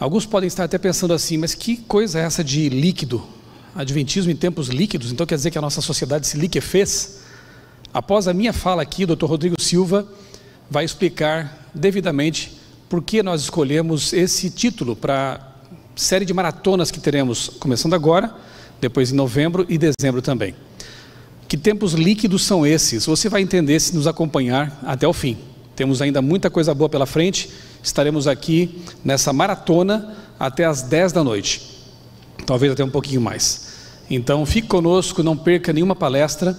Alguns podem estar até pensando assim, mas que coisa é essa de líquido? Adventismo em tempos líquidos, então quer dizer que a nossa sociedade se liquefez? Após a minha fala aqui, o Dr. Rodrigo Silva vai explicar devidamente por que nós escolhemos esse título para a série de maratonas que teremos começando agora, depois em novembro e dezembro também. Que tempos líquidos são esses? Você vai entender se nos acompanhar até o fim. Temos ainda muita coisa boa pela frente. Estaremos aqui nessa maratona até as 10 da noite, talvez até um pouquinho mais. Então fique conosco, não perca nenhuma palestra.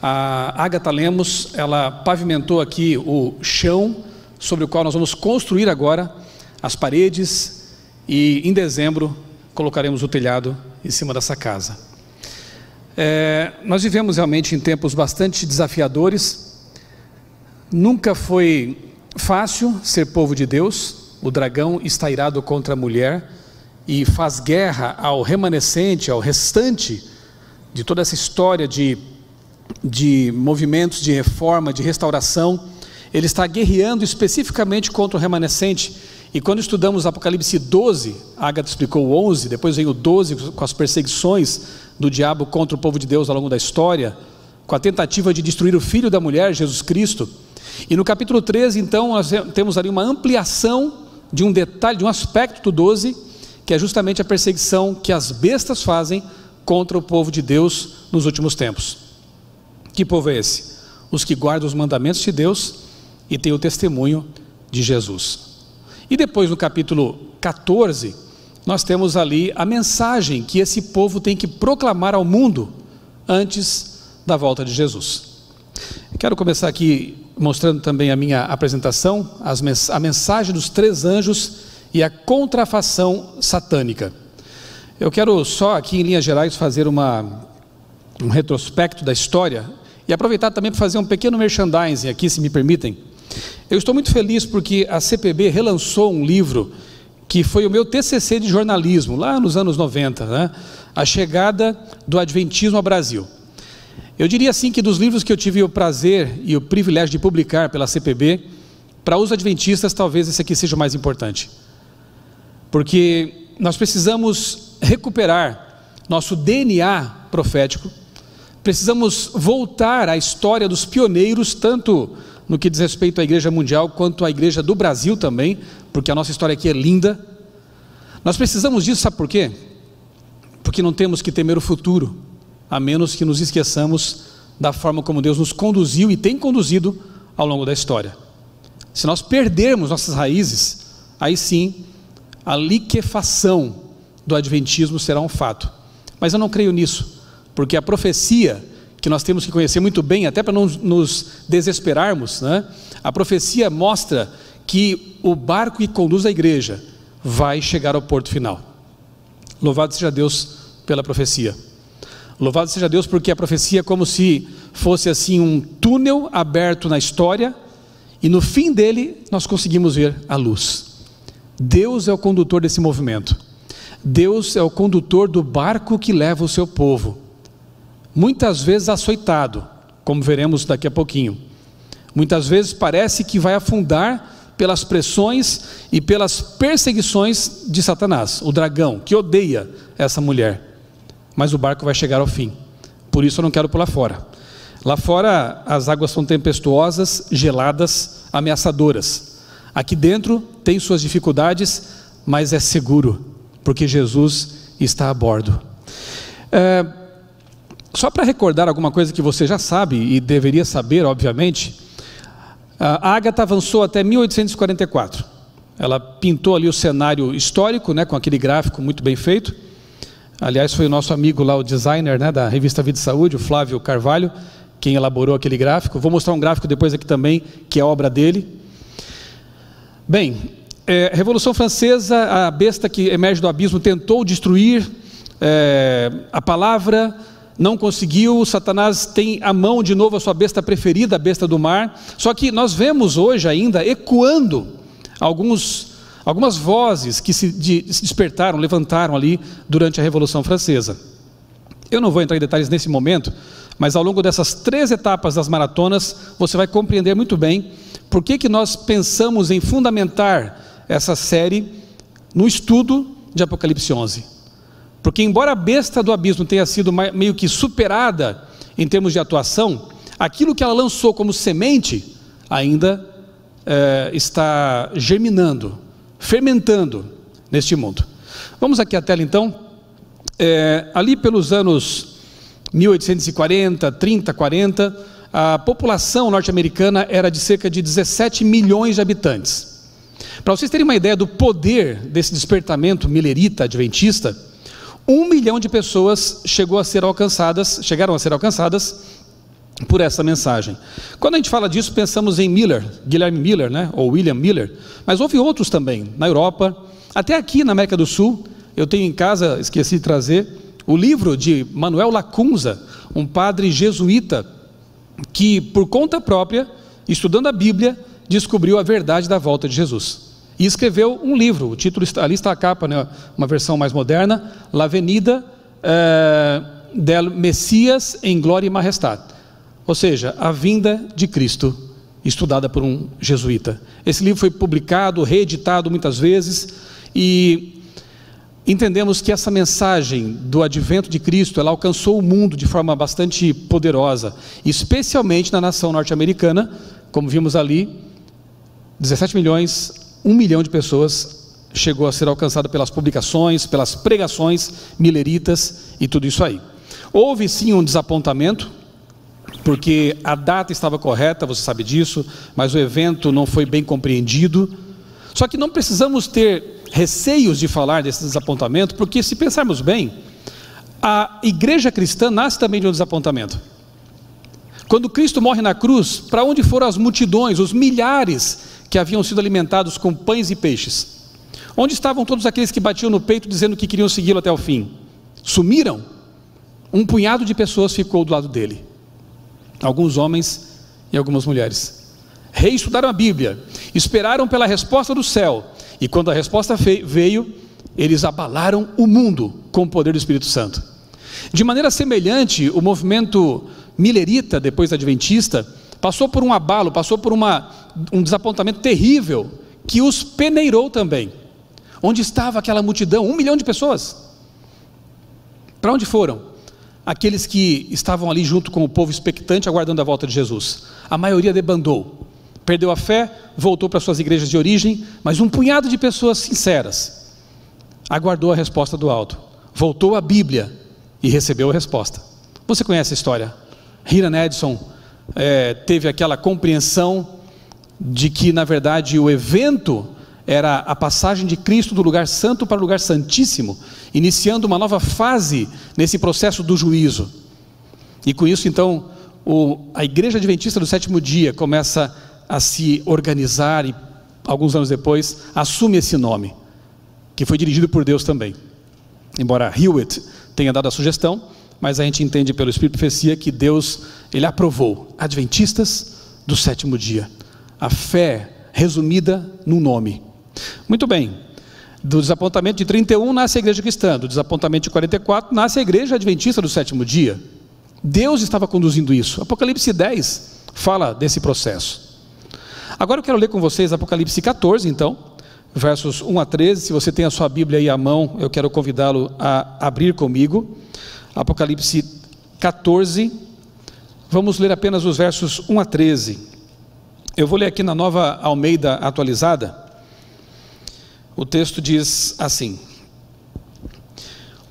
A Agatha Lemos, ela pavimentou aqui o chão sobre o qual nós vamos construir agora as paredes, e em dezembro colocaremos o telhado em cima dessa casa. Nós vivemos realmente em tempos bastante desafiadores. Nunca foi fácil ser povo de Deus. O dragão está irado contra a mulher e faz guerra ao remanescente, ao restante de toda essa história de movimentos de reforma, de restauração. Ele está guerreando especificamente contra o remanescente. E quando estudamos Apocalipse 12, a Agatha explicou o 11, depois vem o 12 com as perseguições do diabo contra o povo de Deus ao longo da história, com a tentativa de destruir o filho da mulher, Jesus Cristo. E no capítulo 13, então, nós temos ali uma ampliação de um detalhe, de um aspecto do 12, que é justamente a perseguição que as bestas fazem contra o povo de Deus nos últimos tempos. Que povo é esse? Os que guardam os mandamentos de Deus e têm o testemunho de Jesus. E depois no capítulo 14, nós temos ali a mensagem que esse povo tem que proclamar ao mundo antes da volta de Jesus. Quero começar aqui mostrando também a minha apresentação, a mensagem dos 3 anjos e a contrafação satânica. Eu quero só aqui em linhas gerais fazer um retrospecto da história e aproveitar também para fazer um pequeno merchandising aqui, se me permitem. Eu estou muito feliz porque a CPB relançou um livro que foi o meu TCC de jornalismo, lá nos anos 90, né? A chegada do Adventismo ao Brasil. Eu diria assim que dos livros que eu tive o prazer e o privilégio de publicar pela CPB, para os adventistas talvez esse aqui seja o mais importante. Porque nós precisamos recuperar nosso DNA profético, precisamos voltar à história dos pioneiros, tanto no que diz respeito à Igreja Mundial, quanto à Igreja do Brasil também, porque a nossa história aqui é linda. Nós precisamos disso, sabe por quê? Porque não temos que temer o futuro, a menos que nos esqueçamos da forma como Deus nos conduziu e tem conduzido ao longo da história. Se nós perdermos nossas raízes, aí sim, a liquefação do adventismo será um fato. Mas eu não creio nisso, porque a profecia que nós temos que conhecer muito bem, até para não nos desesperarmos, né? A profecia mostra que o barco que conduz a igreja vai chegar ao porto final. Louvado seja Deus pela profecia. Louvado seja Deus porque a profecia é como se fosse assim um túnel aberto na história e no fim dele nós conseguimos ver a luz. Deus é o condutor desse movimento. Deus é o condutor do barco que leva o seu povo. Muitas vezes açoitado, como veremos daqui a pouquinho. Muitas vezes parece que vai afundar pelas pressões e pelas perseguições de Satanás, o dragão, que odeia essa mulher. Mas o barco vai chegar ao fim. Por isso eu não quero pular fora. Lá fora as águas são tempestuosas, geladas, ameaçadoras. Aqui dentro tem suas dificuldades, mas é seguro, porque Jesus está a bordo. Só para recordar alguma coisa que você já sabe e deveria saber, obviamente, a Agatha avançou até 1844. Ela pintou ali o cenário histórico, né, com aquele gráfico muito bem feito. Aliás, foi o nosso amigo lá, o designer, né, da revista Vida e Saúde, o Flávio Carvalho, quem elaborou aquele gráfico. Vou mostrar um gráfico depois aqui também, que é obra dele. Bem, Revolução Francesa, a besta que emerge do abismo tentou destruir a palavra, não conseguiu. Satanás tem à mão de novo a sua besta preferida, a besta do mar. Só que nós vemos hoje ainda ecoando algumas vozes que se despertaram, levantaram ali durante a Revolução Francesa. Eu não vou entrar em detalhes nesse momento, mas ao longo dessas 3 etapas das maratonas, você vai compreender muito bem por que nós pensamos em fundamentar essa série no estudo de Apocalipse 11. Porque embora a besta do abismo tenha sido meio que superada em termos de atuação, aquilo que ela lançou como semente ainda está germinando, fermentando neste mundo. Vamos aqui à tela então. Ali pelos anos 1840, 30, 40, a população norte-americana era de cerca de 17 milhões de habitantes. Para vocês terem uma ideia do poder desse despertamento milerita adventista, 1 milhão de pessoas chegaram a ser alcançadas por essa mensagem. Quando a gente fala disso, pensamos em Miller, Guilherme Miller, né? Ou William Miller, mas houve outros também, na Europa, até aqui na América do Sul. Eu tenho em casa, esqueci de trazer, o livro de Manuel Lacunza, um padre jesuíta, que por conta própria, estudando a Bíblia, descobriu a verdade da volta de Jesus. E escreveu um livro, o título, ali está a capa, né? Uma versão mais moderna, La Venida del Messias em Glória e Majestade. Ou seja, a vinda de Cristo, estudada por um jesuíta. Esse livro foi publicado, reeditado muitas vezes, e entendemos que essa mensagem do advento de Cristo, ela alcançou o mundo de forma bastante poderosa, especialmente na nação norte-americana, como vimos ali, 17 milhões, 1 milhão de pessoas chegou a ser alcançada pelas publicações, pelas pregações mileritas e tudo isso aí. Houve sim um desapontamento, porque a data estava correta, você sabe disso, mas o evento não foi bem compreendido. Só que não precisamos ter receios de falar desse desapontamento, porque se pensarmos bem, a igreja cristã nasce também de um desapontamento. Quando Cristo morre na cruz, para onde foram as multidões, os milhares que haviam sido alimentados com pães e peixes? Onde estavam todos aqueles que batiam no peito dizendo que queriam segui-lo até o fim? Sumiram? Um punhado de pessoas ficou do lado dele. Alguns homens e algumas mulheres. Reestudaram a Bíblia, esperaram pela resposta do céu, e quando a resposta veio, eles abalaram o mundo com o poder do Espírito Santo. De maneira semelhante, o movimento milerita, depois adventista, passou por um abalo, passou por um desapontamento terrível, que os peneirou também. Onde estava aquela multidão? 1 milhão de pessoas. Para onde foram? Aqueles que estavam ali junto com o povo expectante, aguardando a volta de Jesus. A maioria debandou, perdeu a fé, voltou para suas igrejas de origem, mas um punhado de pessoas sinceras aguardou a resposta do alto, voltou à Bíblia e recebeu a resposta. Você conhece a história? Hiram Edson teve aquela compreensão de que na verdade o evento era a passagem de Cristo do lugar santo para o lugar santíssimo, iniciando uma nova fase nesse processo do juízo. E com isso então a igreja adventista do sétimo dia começa a se organizar e alguns anos depois assume esse nome, que foi dirigido por Deus também. Embora Hewitt tenha dado a sugestão, mas a gente entende pelo Espírito de Profecia que Deus, ele aprovou Adventistas do sétimo dia. A fé resumida num nome. Muito bem, do desapontamento de 31 nasce a igreja cristã, do desapontamento de 44 nasce a igreja adventista do sétimo dia. Deus estava conduzindo isso. Apocalipse 10 fala desse processo. Agora eu quero ler com vocês Apocalipse 14 então, versos 1 a 13, se você tem a sua Bíblia aí à mão, eu quero convidá-lo a abrir comigo. Apocalipse 14, vamos ler apenas os versos 1 a 13. Eu vou ler aqui na Nova Almeida atualizada. O texto diz assim: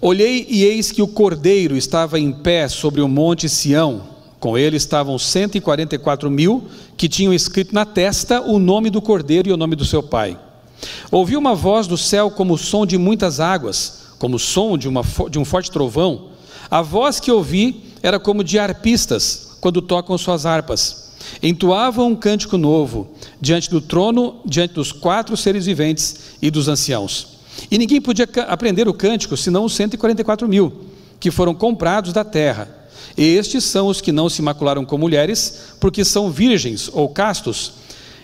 Olhei e eis que o Cordeiro estava em pé sobre o monte Sião, com ele estavam 144 mil, que tinham escrito na testa o nome do Cordeiro e o nome do seu pai. Ouvi uma voz do céu como o som de muitas águas, como o som de um forte trovão. A voz que ouvi era como de harpistas, quando tocam suas harpas. Entoavam um cântico novo, diante do trono, diante dos 4 seres viventes e dos anciãos. E ninguém podia aprender o cântico, senão os 144 mil, que foram comprados da terra. E estes são os que não se macularam com mulheres, porque são virgens ou castos.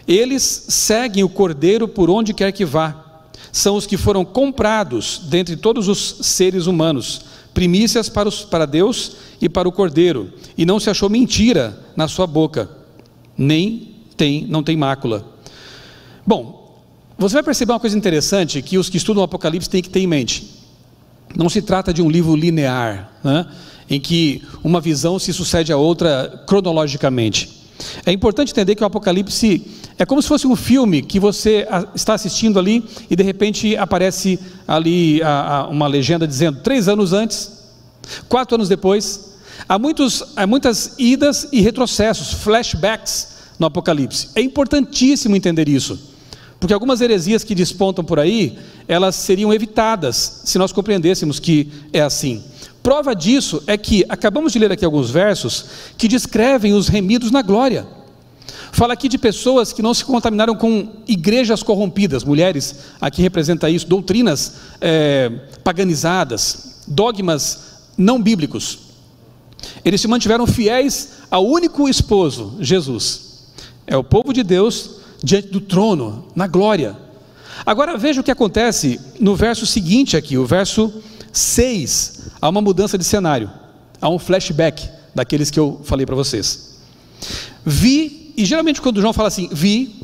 Eles seguem o Cordeiro por onde quer que vá. São os que foram comprados dentre todos os seres humanos, primícias para Deus e para o Cordeiro, e não se achou mentira na sua boca, não tem mácula. Bom, Você vai perceber uma coisa interessante que os que estudam o Apocalipse têm que ter em mente. Não se trata de um livro linear, né, em que uma visão se sucede à outra cronologicamente. É importante entender que o Apocalipse é como se fosse um filme que você está assistindo ali e de repente aparece ali uma legenda dizendo 3 anos antes, 4 anos depois. Há muitas idas e retrocessos, flashbacks no Apocalipse. É importantíssimo entender isso, porque algumas heresias que despontam por aí, elas seriam evitadas se nós compreendêssemos que é assim. Prova disso é que acabamos de ler aqui alguns versos que descrevem os remidos na glória. Fala aqui de pessoas que não se contaminaram com igrejas corrompidas, mulheres, aqui representa isso, doutrinas paganizadas, dogmas não bíblicos. Eles se mantiveram fiéis ao único esposo, Jesus. É o povo de Deus diante do trono, na glória. Agora veja o que acontece no verso seguinte aqui, o verso 6. Há uma mudança de cenário, há um flashback daqueles que eu falei para vocês. Vi, e geralmente quando João fala assim, vi,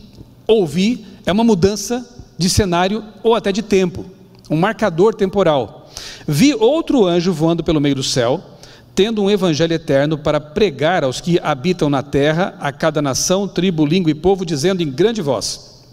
ouvi, é uma mudança de cenário ou até de tempo, um marcador temporal. Vi outro anjo voando pelo meio do céu, tendo um evangelho eterno para pregar aos que habitam na terra, a cada nação, tribo, língua e povo, dizendo em grande voz: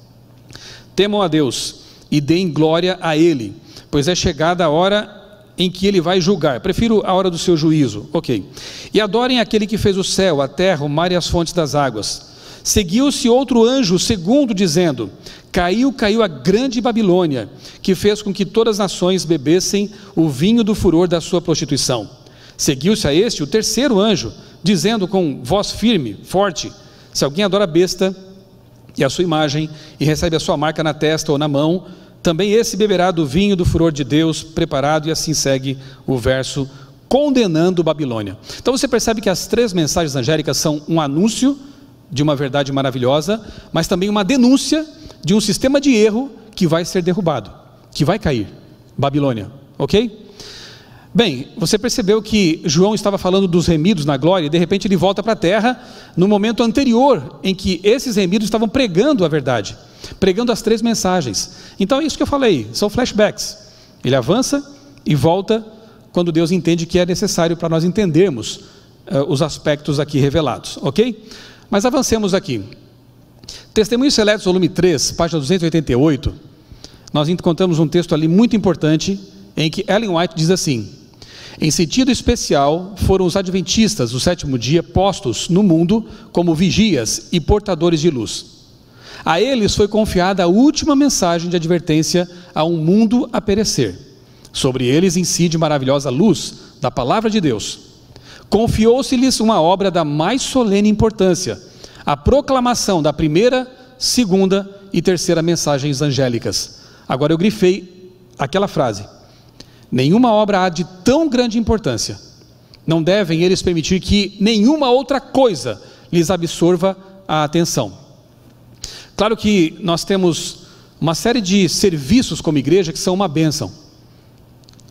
temam a Deus e deem glória a Ele, pois é chegada a hora em que Ele vai julgar. Prefiro a hora do seu juízo, ok. E adorem aquele que fez o céu, a terra, o mar e as fontes das águas. Seguiu-se outro anjo, segundo, dizendo: caiu a grande Babilônia, que fez com que todas as nações bebessem o vinho do furor da sua prostituição. Seguiu-se a este o terceiro anjo, dizendo com voz firme, forte: se alguém adora a besta e a sua imagem, e recebe a sua marca na testa ou na mão, também esse beberá do vinho do furor de Deus preparado. E assim segue o verso, condenando Babilônia. Então você percebe que as 3 mensagens angélicas são um anúncio de uma verdade maravilhosa, mas também uma denúncia de um sistema de erro que vai ser derrubado, que vai cair, Babilônia, ok? Bem, você percebeu que João estava falando dos remidos na glória, e de repente ele volta para a terra, no momento anterior, em que esses remidos estavam pregando a verdade, pregando as 3 mensagens. Então é isso que eu falei, são flashbacks. Ele avança e volta quando Deus entende que é necessário para nós entendermos os aspectos aqui revelados, ok? Mas avancemos aqui. Testemunhos Seletos, volume 3, página 288, nós encontramos um texto ali muito importante, em que Ellen White diz assim: em sentido especial, foram os adventistas do 7º dia postos no mundo como vigias e portadores de luz. A eles foi confiada a última mensagem de advertência a um mundo a perecer. Sobre eles incide maravilhosa luz da palavra de Deus. Confiou-se-lhes uma obra da mais solene importância, a proclamação da primeira, segunda e terceira mensagens angélicas. Agora eu grifei aquela frase: nenhuma obra há de tão grande importância. Não devem eles permitir que nenhuma outra coisa lhes absorva a atenção. Claro que nós temos uma série de serviços como igreja que são uma bênção.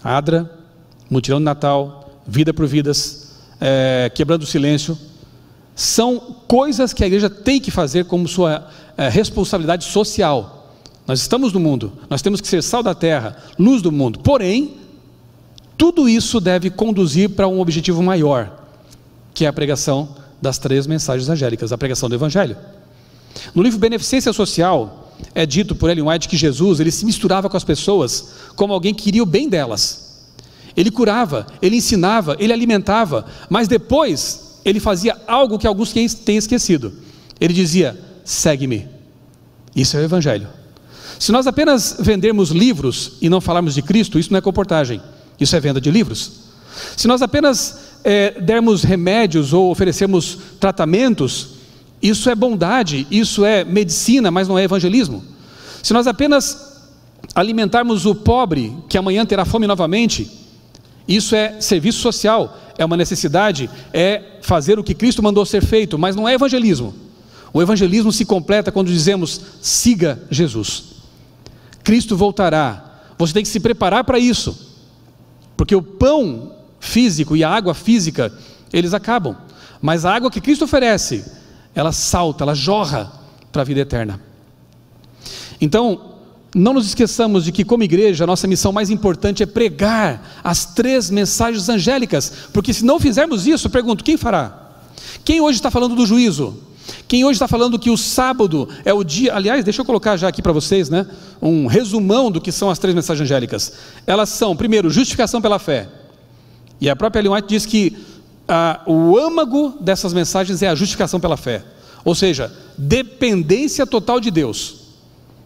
Adra, Mutirão de Natal, Vida por Vidas, Quebrando o Silêncio. São coisas que a igreja tem que fazer como sua responsabilidade social. Nós estamos no mundo, nós temos que ser sal da terra, luz do mundo. Porém, tudo isso deve conduzir para um objetivo maior, que é a pregação das 3 mensagens angélicas, a pregação do Evangelho. No livro Beneficência Social, é dito por Ellen White que Jesus, ele se misturava com as pessoas como alguém que queria o bem delas. Ele curava, ele ensinava, ele alimentava, mas depois ele fazia algo que alguns têm esquecido. Ele dizia: segue-me. Isso é o Evangelho. Se nós apenas vendermos livros e não falarmos de Cristo, isso não é comportagem, isso é venda de livros. Se nós apenas dermos remédios ou oferecermos tratamentos, isso é bondade, isso é medicina, mas não é evangelismo. Se nós apenas alimentarmos o pobre, que amanhã terá fome novamente, isso é serviço social, é uma necessidade, é fazer o que Cristo mandou ser feito, mas não é evangelismo. O evangelismo se completa quando dizemos: siga Jesus. Cristo voltará, você tem que se preparar para isso, porque o pão físico e a água física, eles acabam, mas a água que Cristo oferece, ela salta, ela jorra para a vida eterna. Então, não nos esqueçamos de que, como igreja, a nossa missão mais importante é pregar as 3 mensagens angélicas, porque se não fizermos isso, eu pergunto, quem fará? Quem hoje está falando do juízo? Quem hoje está falando que o sábado é o dia... Aliás, deixa eu colocar já aqui para vocês, né, um resumão do que são as 3 mensagens angélicas. Elas são, primeiro, justificação pela fé. E a própria Ellen White diz que o âmago dessas mensagens é a justificação pela fé. Ou seja, dependência total de Deus.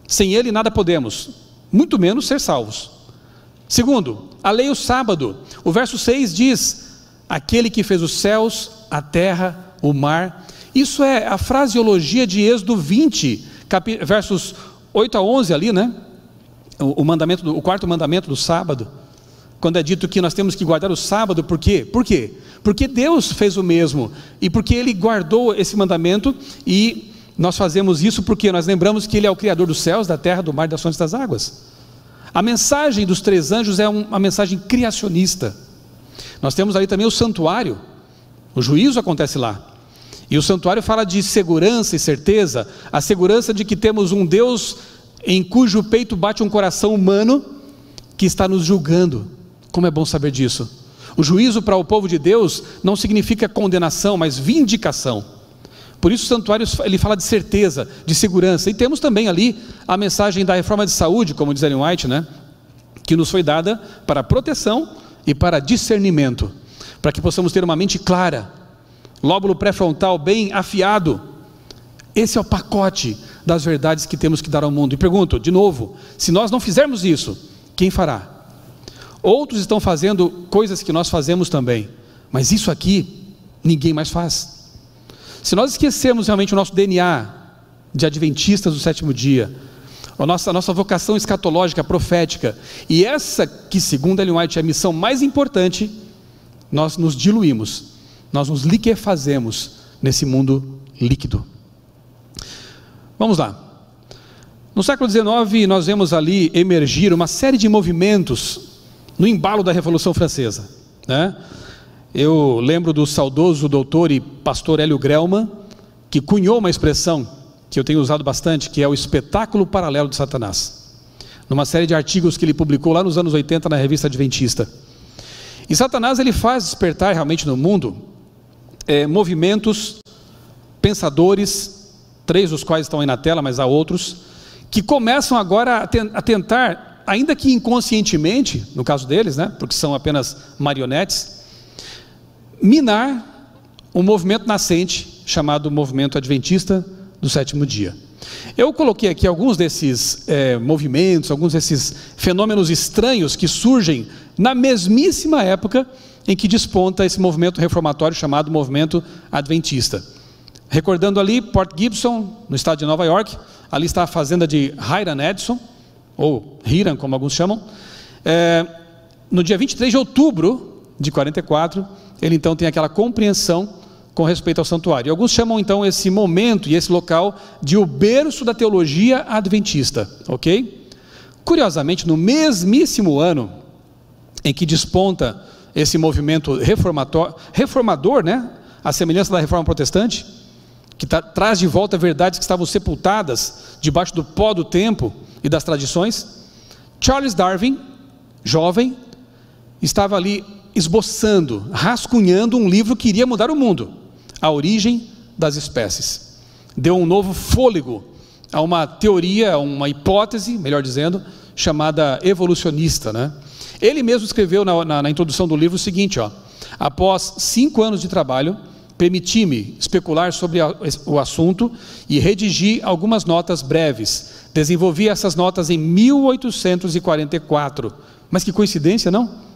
Sem Ele nada podemos, muito menos ser salvos. Segundo, a lei e o sábado. O verso 6 diz: aquele que fez os céus, a terra, o mar. Isso é a fraseologia de Êxodo 20, versos 8 a 11 ali, né? O 4º mandamento do sábado, quando é dito que nós temos que guardar o sábado. Por quê? Por quê? Porque Deus fez o mesmo, e porque Ele guardou esse mandamento, e nós fazemos isso porque nós lembramos que Ele é o Criador dos céus, da terra, do mar, das fontes das águas. A mensagem dos 3 anjos é uma mensagem criacionista. Nós temos ali também o santuário, o juízo acontece lá, e o santuário fala de segurança e certeza, a segurança de que temos um Deus em cujo peito bate um coração humano que está nos julgando. Como é bom saber disso. O juízo para o povo de Deus não significa condenação, mas vindicação. Por isso o santuário, ele fala de certeza, de segurança. E temos também ali a mensagem da reforma de saúde, como diz Ellen White, né, que nos foi dada para proteção e para discernimento, para que possamos ter uma mente clara, lóbulo pré-frontal bem afiado. Esse é o pacote das verdades que temos que dar ao mundo. E pergunto, de novo, se nós não fizermos isso, quem fará? Outros estão fazendo coisas que nós fazemos também, mas isso aqui ninguém mais faz. Se nós esquecermos realmente o nosso DNA de adventistas do 7º dia, a nossa vocação escatológica, profética, e essa que, segundo Ellen White, é a missão mais importante, nós nos diluímos, nós nos liquefazemos nesse mundo líquido. Vamos lá. No século XIX nós vemos ali emergir uma série de movimentos no embalo da Revolução Francesa, né? Eu lembro do saudoso doutor e pastor Hélio Grellman, que cunhou uma expressão que eu tenho usado bastante, que é o espetáculo paralelo de Satanás, numa série de artigos que ele publicou lá nos anos 80 na revista Adventista. E Satanás, ele faz despertar realmente no mundo movimentos, pensadores, 3 dos quais estão aí na tela, mas há outros, que começam agora a tentar, ainda que inconscientemente, no caso deles, né, porque são apenas marionetes, minar um movimento nascente, chamado movimento adventista do 7º dia. Eu coloquei aqui alguns desses movimentos, alguns desses fenômenos estranhos que surgem na mesmíssima época em que desponta esse movimento reformatório chamado movimento adventista. Recordando ali, Port Gibson, no estado de Nova York, ali está a fazenda de Hiram Edson, ou Hiram, como alguns chamam. No dia 23 de outubro de 44, ele então tem aquela compreensão com respeito ao santuário. E alguns chamam então esse momento e esse local de o berço da teologia adventista, ok? Curiosamente, no mesmíssimo ano em que desponta esse movimento reformador, né? A semelhança da reforma protestante, que traz de volta verdades que estavam sepultadas debaixo do pó do tempo e das tradições, Charles Darwin, jovem, estava ali esboçando, rascunhando um livro que iria mudar o mundo, A Origem das Espécies. Deu um novo fôlego a uma teoria, a uma hipótese, melhor dizendo, chamada evolucionista, né? Ele mesmo escreveu na introdução do livro o seguinte, ó: após 5 anos de trabalho, permiti-me especular sobre o assunto e redigi algumas notas breves. Desenvolvi essas notas em 1844. Mas que coincidência, não?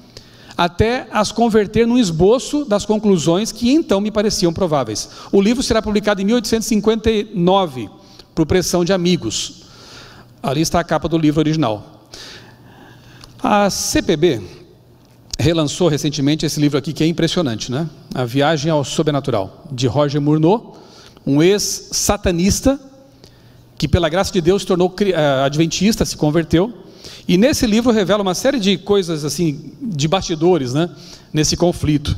Até as converter num esboço das conclusões que então me pareciam prováveis. O livro será publicado em 1859, por pressão de amigos. Ali está a capa do livro original. A CPB relançou recentemente esse livro aqui, que é impressionante, né? A Viagem ao Sobrenatural, de Roger Murnau, um ex-satanista, que pela graça de Deus se tornou adventista, se converteu, e nesse livro revela uma série de coisas assim, de bastidores, né, nesse conflito.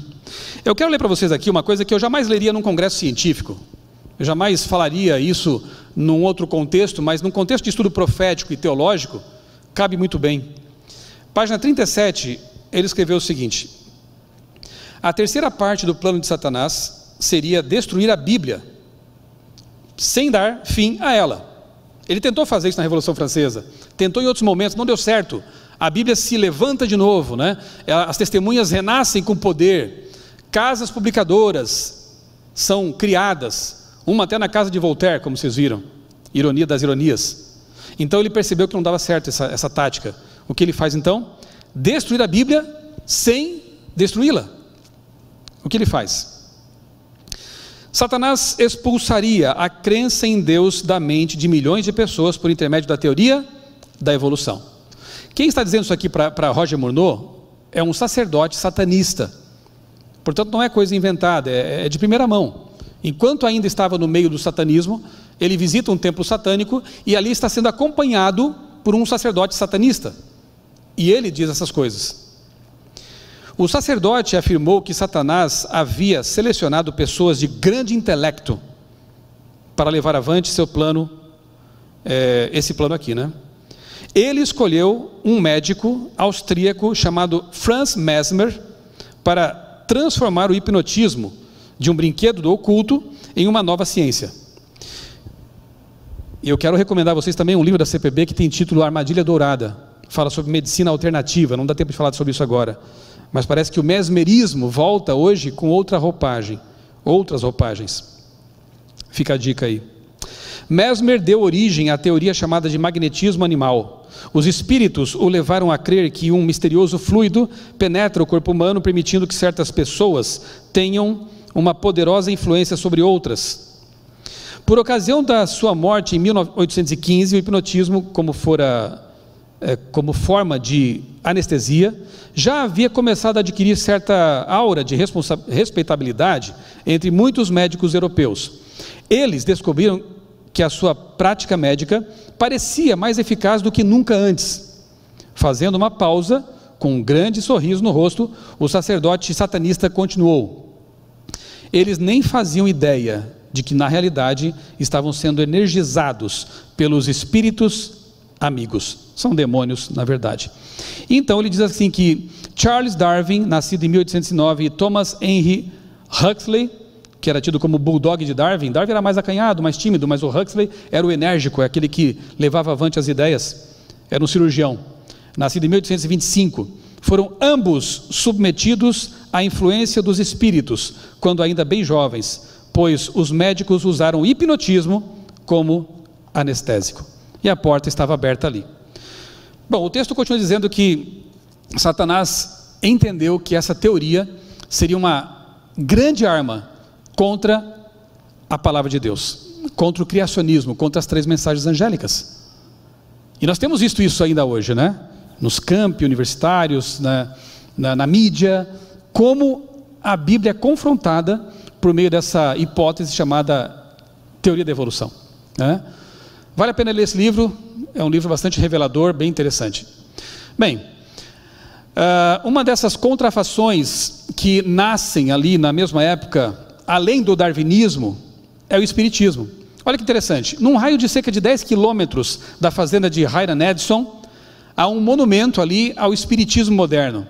Eu quero ler para vocês aqui uma coisa que eu jamais leria num congresso científico, eu jamais falaria isso num outro contexto, mas num contexto de estudo profético e teológico, cabe muito bem. Página 37, ele escreveu o seguinte: a terceira parte do plano de Satanás seria destruir a Bíblia, sem dar fim a ela. Ele tentou fazer isso na Revolução Francesa, tentou em outros momentos, não deu certo. A Bíblia se levanta de novo, né? As testemunhas renascem com poder, casas publicadoras são criadas, uma até na casa de Voltaire, como vocês viram, ironia das ironias. Então ele percebeu que não dava certo essa tática. O que ele faz então? Destruir a Bíblia sem destruí-la. O que ele faz? Satanás expulsaria a crença em Deus da mente de milhões de pessoas por intermédio da teoria da evolução. Quem está dizendo isso aqui para Roger Murnau é um sacerdote satanista. Portanto, não é coisa inventada, é de primeira mão. Enquanto ainda estava no meio do satanismo, ele visita um templo satânico e ali está sendo acompanhado por um sacerdote satanista. E ele diz essas coisas. O sacerdote afirmou que Satanás havia selecionado pessoas de grande intelecto para levar avante seu plano, esse plano aqui, né? Ele escolheu um médico austríaco chamado Franz Mesmer para transformar o hipnotismo de um brinquedo do oculto em uma nova ciência. E eu quero recomendar a vocês também um livro da CPB que tem título Armadilha Dourada. Fala sobre medicina alternativa, não dá tempo de falar sobre isso agora. Mas parece que o mesmerismo volta hoje com outra roupagem, outras roupagens. Fica a dica aí. Mesmer deu origem à teoria chamada de magnetismo animal. Os espíritos o levaram a crer que um misterioso fluido penetra o corpo humano, permitindo que certas pessoas tenham uma poderosa influência sobre outras. Por ocasião da sua morte em 1815, o hipnotismo, como forma de anestesia, já havia começado a adquirir certa aura de respeitabilidade entre muitos médicos europeus. Eles descobriram que a sua prática médica parecia mais eficaz do que nunca antes. Fazendo uma pausa, com um grande sorriso no rosto, o sacerdote satanista continuou: eles nem faziam ideia de que na realidade estavam sendo energizados pelos espíritos amigos. São demônios, na verdade. Então ele diz assim que Charles Darwin, nascido em 1809, e Thomas Henry Huxley, que era tido como bulldog de Darwin. Darwin era mais acanhado, mais tímido, mas o Huxley era o enérgico, é aquele que levava avante as ideias, era um cirurgião, nascido em 1825, foram ambos submetidos à influência dos espíritos, quando ainda bem jovens, pois os médicos usaram o hipnotismo como anestésico, e a porta estava aberta ali. Bom, o texto continua dizendo que Satanás entendeu que essa teoria seria uma grande arma contra a palavra de Deus, contra o criacionismo, contra as 3 mensagens angélicas. E nós temos visto isso ainda hoje, né? Nos campi universitários, na mídia, como a Bíblia é confrontada por meio dessa hipótese chamada teoria da evolução, né? Vale a pena ler esse livro, é um livro bastante revelador, bem interessante. Bem, uma dessas contrafações que nascem ali na mesma época, além do darwinismo, é o espiritismo. Olha que interessante, num raio de cerca de 10 quilômetros da fazenda de Hiram Edson, há um monumento ali ao espiritismo moderno,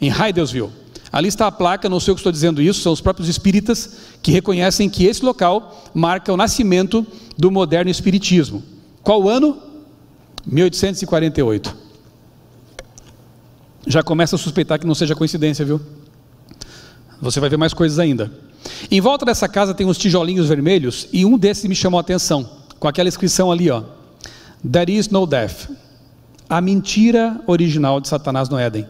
em Hydelsville. Ali está a placa, não sei o que estou dizendo isso, são os próprios espíritas que reconhecem que esse local marca o nascimento do moderno espiritismo. Qual ano? 1848. Já começa a suspeitar que não seja coincidência, viu? Você vai ver mais coisas ainda. Em volta dessa casa tem uns tijolinhos vermelhos, e um desses me chamou a atenção, com aquela inscrição ali, ó: There is no death. A mentira original de Satanás no Éden.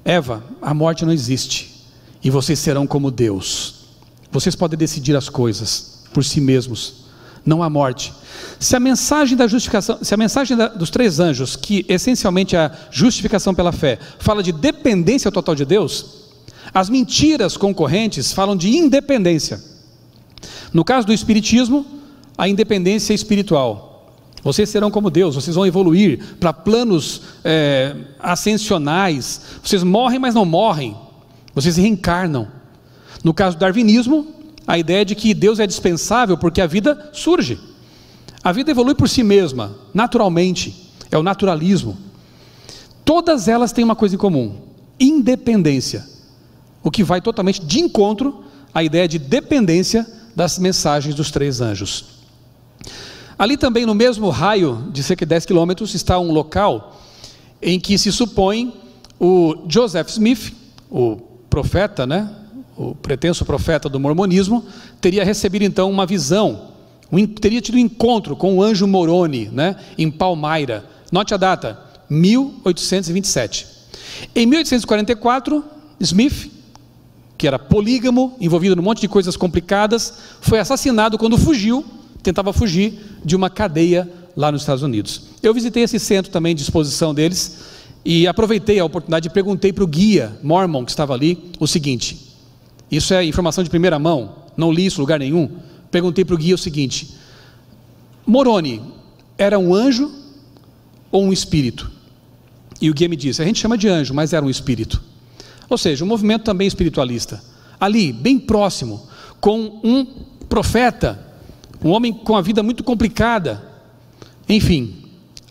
Eva, a morte não existe, e vocês serão como Deus. Vocês podem decidir as coisas por si mesmos. Não há morte. Se a mensagem da justificação, se a mensagem dos 3 anjos, que essencialmente é a justificação pela fé, fala de dependência total de Deus, as mentiras concorrentes falam de independência. No caso do espiritismo, a independência espiritual. Vocês serão como Deus, vocês vão evoluir para planos ascensionais. Vocês morrem, mas não morrem. Vocês reencarnam. No caso do darwinismo, a ideia é de que Deus é dispensável porque a vida surge. A vida evolui por si mesma, naturalmente, é o naturalismo. Todas elas têm uma coisa em comum: independência, o que vai totalmente de encontro à ideia de dependência das mensagens dos 3 anjos. Ali também, no mesmo raio de cerca de 10 quilômetros, está um local em que se supõe o Joseph Smith, o profeta, né, o pretenso profeta do mormonismo, teria recebido então uma visão, teria tido um encontro com o anjo Moroni, né, em Palmyra. Note a data, 1827. Em 1844, Smith, que era polígamo, envolvido num monte de coisas complicadas, foi assassinado quando tentava fugir de uma cadeia lá nos Estados Unidos. Eu visitei esse centro também de exposição deles e aproveitei a oportunidade e perguntei para o guia mormon que estava ali o seguinte: isso é informação de primeira mão, não li isso em lugar nenhum. Perguntei para o guia o seguinte: Moroni era um anjo ou um espírito? E o guia me disse: a gente chama de anjo, mas era um espírito. Ou seja, um movimento também espiritualista. Ali, bem próximo, com um profeta, um homem com a vida muito complicada. Enfim,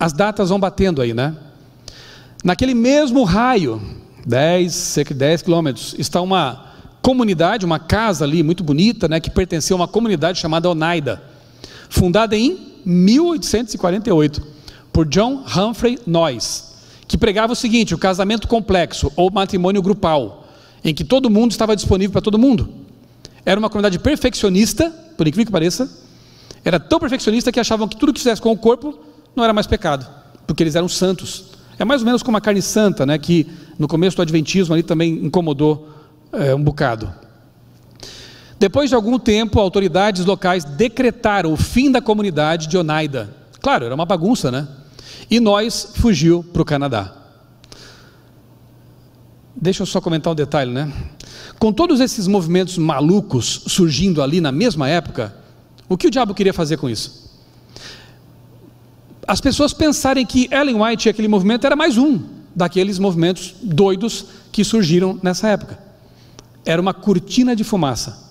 as datas vão batendo aí, né? Naquele mesmo raio, cerca de 10 quilômetros, está uma comunidade, uma casa ali muito bonita, né, que pertencia a uma comunidade chamada Oneida, fundada em 1848 por John Humphrey Noyes, que pregava o seguinte: o casamento complexo ou matrimônio grupal, em que todo mundo estava disponível para todo mundo. Era uma comunidade perfeccionista, por incrível que pareça. Era tão perfeccionista que achavam que tudo que fizesse com o corpo não era mais pecado, porque eles eram santos. É mais ou menos como a carne santa, né, que no começo do Adventismo ali também incomodou um bocado. Depois de algum tempo, autoridades locais decretaram o fim da comunidade de Oneida. Claro, era uma bagunça, né? E nós fugiu para o Canadá. Deixa eu só comentar um detalhe, né? Com todos esses movimentos malucos surgindo ali na mesma época, o que o diabo queria fazer com isso? As pessoas pensarem que Ellen White e aquele movimento era mais um daqueles movimentos doidos que surgiram nessa época. Era uma cortina de fumaça.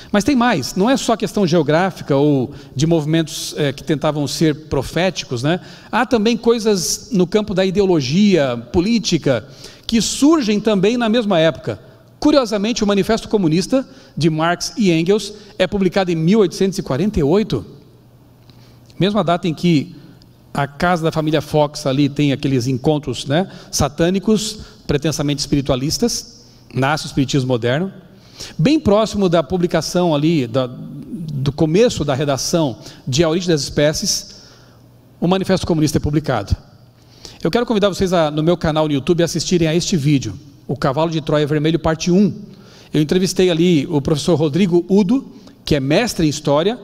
Mas tem mais, não é só questão geográfica ou de movimentos que tentavam ser proféticos, né? Há também coisas no campo da ideologia política que surgem também na mesma época. Curiosamente, o Manifesto Comunista de Marx e Engels é publicado em 1848, mesma data em que a casa da família Fox ali tem aqueles encontros, né, satânicos, pretensamente espiritualistas. Nasce o espiritismo moderno. Bem próximo da publicação ali, do começo da redação de A Origem das Espécies, o Manifesto Comunista é publicado. Eu quero convidar vocês no meu canal no YouTube a assistirem a este vídeo, O Cavalo de Troia Vermelho, parte 1. Eu entrevistei ali o professor Rodrigo Udo, que é mestre em História,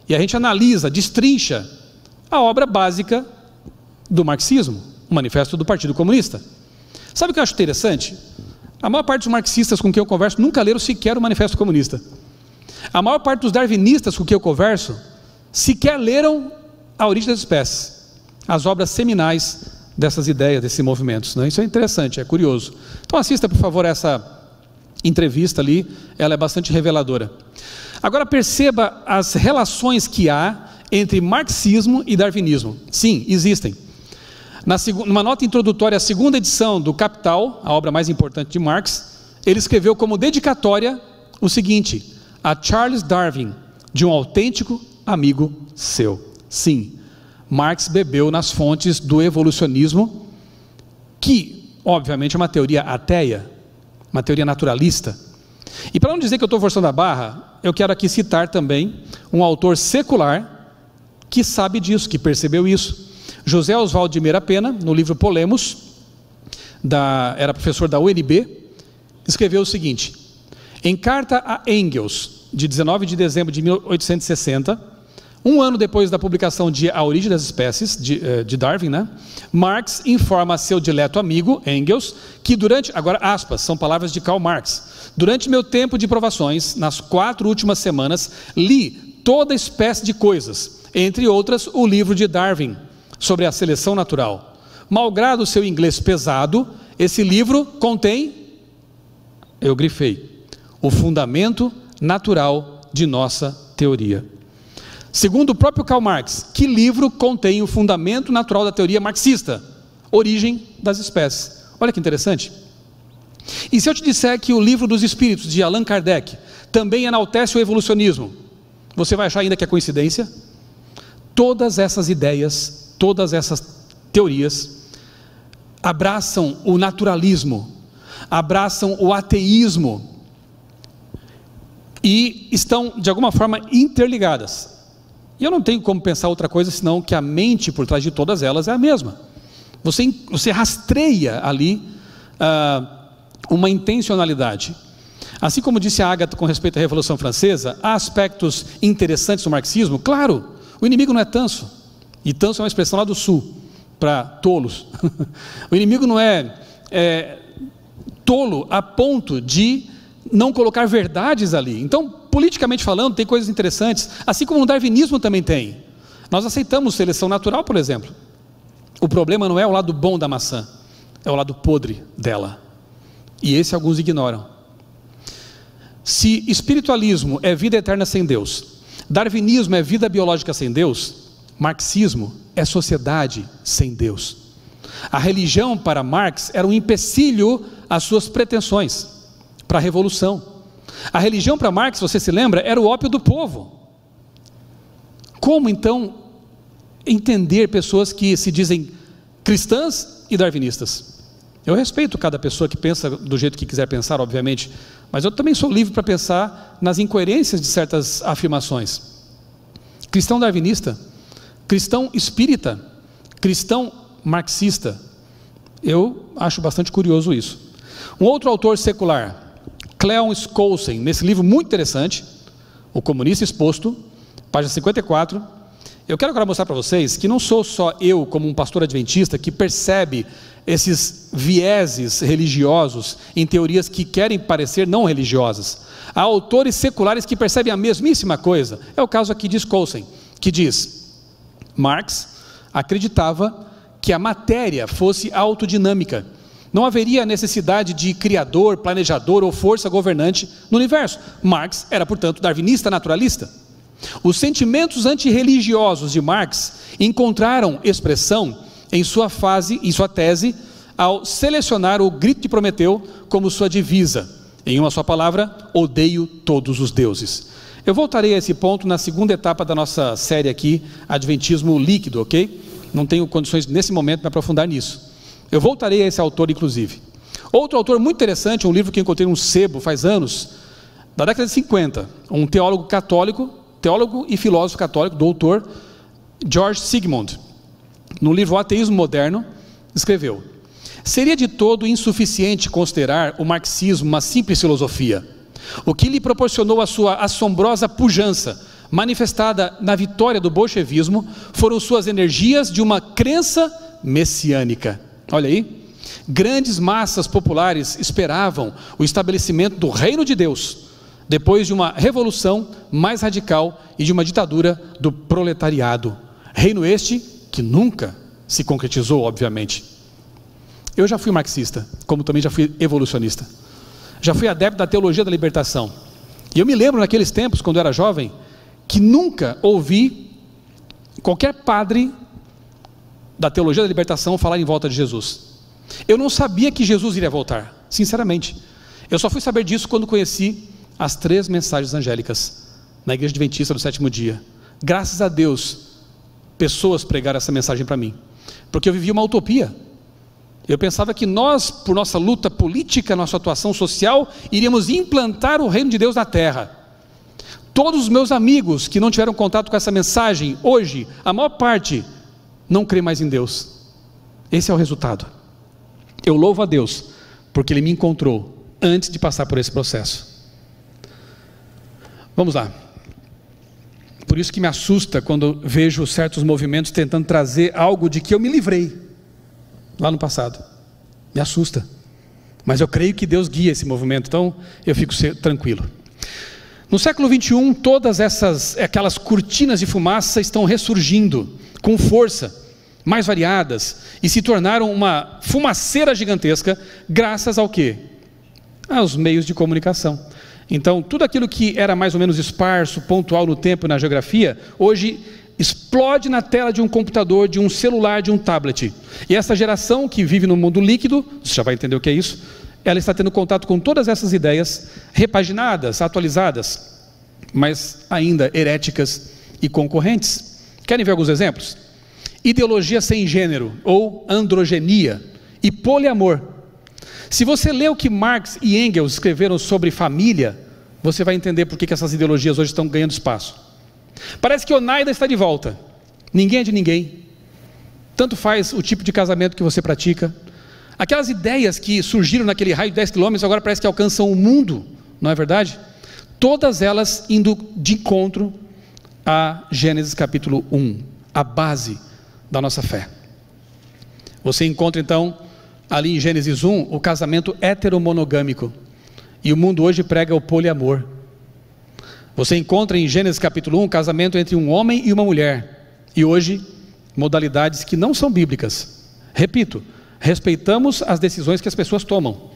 e a gente analisa, destrincha a obra básica do marxismo, o Manifesto do Partido Comunista. Sabe o que eu acho interessante? A maior parte dos marxistas com quem eu converso nunca leram sequer o Manifesto Comunista. A maior parte dos darwinistas com quem eu converso sequer leram A Origem das Espécies, as obras seminais dessas ideias, desses movimentos, né? Isso é interessante, é curioso. Então assista, por favor, essa entrevista ali, ela é bastante reveladora. Agora perceba as relações que há entre marxismo e darwinismo. Sim, existem. Numa nota introdutória à segunda edição do Capital, a obra mais importante de Marx, ele escreveu como dedicatória o seguinte: a Charles Darwin, de um autêntico amigo seu. Sim, Marx bebeu nas fontes do evolucionismo, que obviamente é uma teoria ateia, uma teoria naturalista. E para não dizer que eu estou forçando a barra, eu quero aqui citar também um autor secular que sabe disso, que percebeu isso. José Oswaldo de Meira Pena, no livro Polemos, era professor da UNB, escreveu o seguinte: em carta a Engels, de 19 de dezembro de 1860, um ano depois da publicação de A Origem das Espécies, de Darwin, né, Marx informa a seu dileto amigo, Engels, que agora aspas, são palavras de Karl Marx: durante meu tempo de provações, nas 4 últimas semanas, li toda espécie de coisas, entre outras o livro de Darwin, sobre a seleção natural. Malgrado o seu inglês pesado, esse livro contém, eu grifei, o fundamento natural de nossa teoria. Segundo o próprio Karl Marx, que livro contém o fundamento natural da teoria marxista? Origem das Espécies. Olha que interessante. E se eu te disser que o Livro dos Espíritos, de Allan Kardec, também enaltece o evolucionismo, você vai achar ainda que é coincidência? Todas essas ideias, todas essas teorias, abraçam o naturalismo, abraçam o ateísmo, e estão de alguma forma interligadas. E eu não tenho como pensar outra coisa senão que a mente por trás de todas elas é a mesma. Você rastreia ali uma intencionalidade. Assim como disse a Agatha com respeito à Revolução Francesa, há aspectos interessantes do marxismo. Claro, o inimigo não é tanso, e tanso é uma expressão lá do sul, para tolos. O inimigo não é tolo a ponto de não colocar verdades ali. Então, politicamente falando, tem coisas interessantes, assim como no darwinismo também tem. Nós aceitamos seleção natural, por exemplo. O problema não é o lado bom da maçã, é o lado podre dela. E esse alguns ignoram. Se espiritualismo é vida eterna sem Deus, darwinismo é vida biológica sem Deus, marxismo é sociedade sem Deus. A religião para Marx era um empecilho às suas pretensões para a revolução. A religião para Marx, você se lembra, era o ópio do povo. Como então entender pessoas que se dizem cristãs e darwinistas? Eu respeito cada pessoa que pensa do jeito que quiser pensar, obviamente, mas eu também sou livre para pensar nas incoerências de certas afirmações. Cristão darwinista, cristão espírita, cristão marxista, eu acho bastante curioso isso. Um outro autor secular, Cleon Skousen, nesse livro muito interessante, O Comunista Exposto, página 54, eu quero agora mostrar para vocês que não sou só eu, como um pastor adventista, que percebe esses vieses religiosos em teorias que querem parecer não religiosas. Há autores seculares que percebem a mesmíssima coisa. É o caso aqui de Skousen, que diz: Marx acreditava que a matéria fosse autodinâmica. Não haveria necessidade de criador, planejador ou força governante no universo. Marx era, portanto, darwinista naturalista. Os sentimentos antirreligiosos de Marx encontraram expressão em sua tese, ao selecionar o grito de Prometeu como sua divisa. Em uma só palavra, odeio todos os deuses. Eu voltarei a esse ponto na segunda etapa da nossa série aqui, Adventismo Líquido, ok? Não tenho condições nesse momento de me aprofundar nisso. Eu voltarei a esse autor, inclusive. Outro autor muito interessante, um livro que encontrei num sebo faz anos, da década de 50, um teólogo católico, teólogo e filósofo católico, doutor, George Sigmund, no livro O Ateísmo Moderno, escreveu: seria de todo insuficiente considerar o marxismo uma simples filosofia. O que lhe proporcionou a sua assombrosa pujança, manifestada na vitória do bolchevismo, foram suas energias de uma crença messiânica. Olha aí, grandes massas populares esperavam o estabelecimento do reino de Deus, depois de uma revolução mais radical e de uma ditadura do proletariado. Reino este que nunca se concretizou, obviamente. Eu já fui marxista, como também já fui evolucionista. Já fui adepto da teologia da libertação. E eu me lembro naqueles tempos, quando eu era jovem, que nunca ouvi qualquer padre da teologia da libertação falar em volta de Jesus. Eu não sabia que Jesus iria voltar, sinceramente. Eu só fui saber disso quando conheci as 3 mensagens angélicas na Igreja Adventista do Sétimo Dia. Graças a Deus, pessoas pregaram essa mensagem para mim, porque eu vivia uma utopia. Eu pensava que nós, por nossa luta política, nossa atuação social, iríamos implantar o reino de Deus na terra. Todos os meus amigos que não tiveram contato com essa mensagem, hoje, a maior parte não crê mais em Deus. Esse é o resultado. Eu louvo a Deus, porque Ele me encontrou antes de passar por esse processo. Vamos lá. Por isso que me assusta quando vejo certos movimentos tentando trazer algo de que eu me livrei lá no passado. Me assusta. Mas eu creio que Deus guia esse movimento, então eu fico tranquilo. No século 21, todas aquelas cortinas de fumaça estão ressurgindo com força, mais variadas, e se tornaram uma fumaceira gigantesca, graças ao quê? Aos meios de comunicação. Então, tudo aquilo que era mais ou menos esparso, pontual no tempo e na geografia, hoje explode na tela de um computador, de um celular, de um tablet. E essa geração que vive no mundo líquido, você já vai entender o que é isso, ela está tendo contato com todas essas ideias repaginadas, atualizadas, mas ainda heréticas e concorrentes. Querem ver alguns exemplos? Ideologia sem gênero, ou androgenia, e poliamor. Se você lê o que Marx e Engels escreveram sobre família, você vai entender por que essas ideologias hoje estão ganhando espaço. Parece que Oneida está de volta. Ninguém é de ninguém. Tanto faz o tipo de casamento que você pratica. Aquelas ideias que surgiram naquele raio de 10 quilômetros, agora parece que alcançam o mundo, não é verdade? Todas elas indo de encontro a Gênesis capítulo 1, a base da nossa fé. Você encontra então, ali em Gênesis 1, o casamento heteromonogâmico. E o mundo hoje prega o poliamor. Você encontra em Gênesis capítulo 1, casamento entre um homem e uma mulher. E hoje, modalidades que não são bíblicas. Repito, respeitamos as decisões que as pessoas tomam.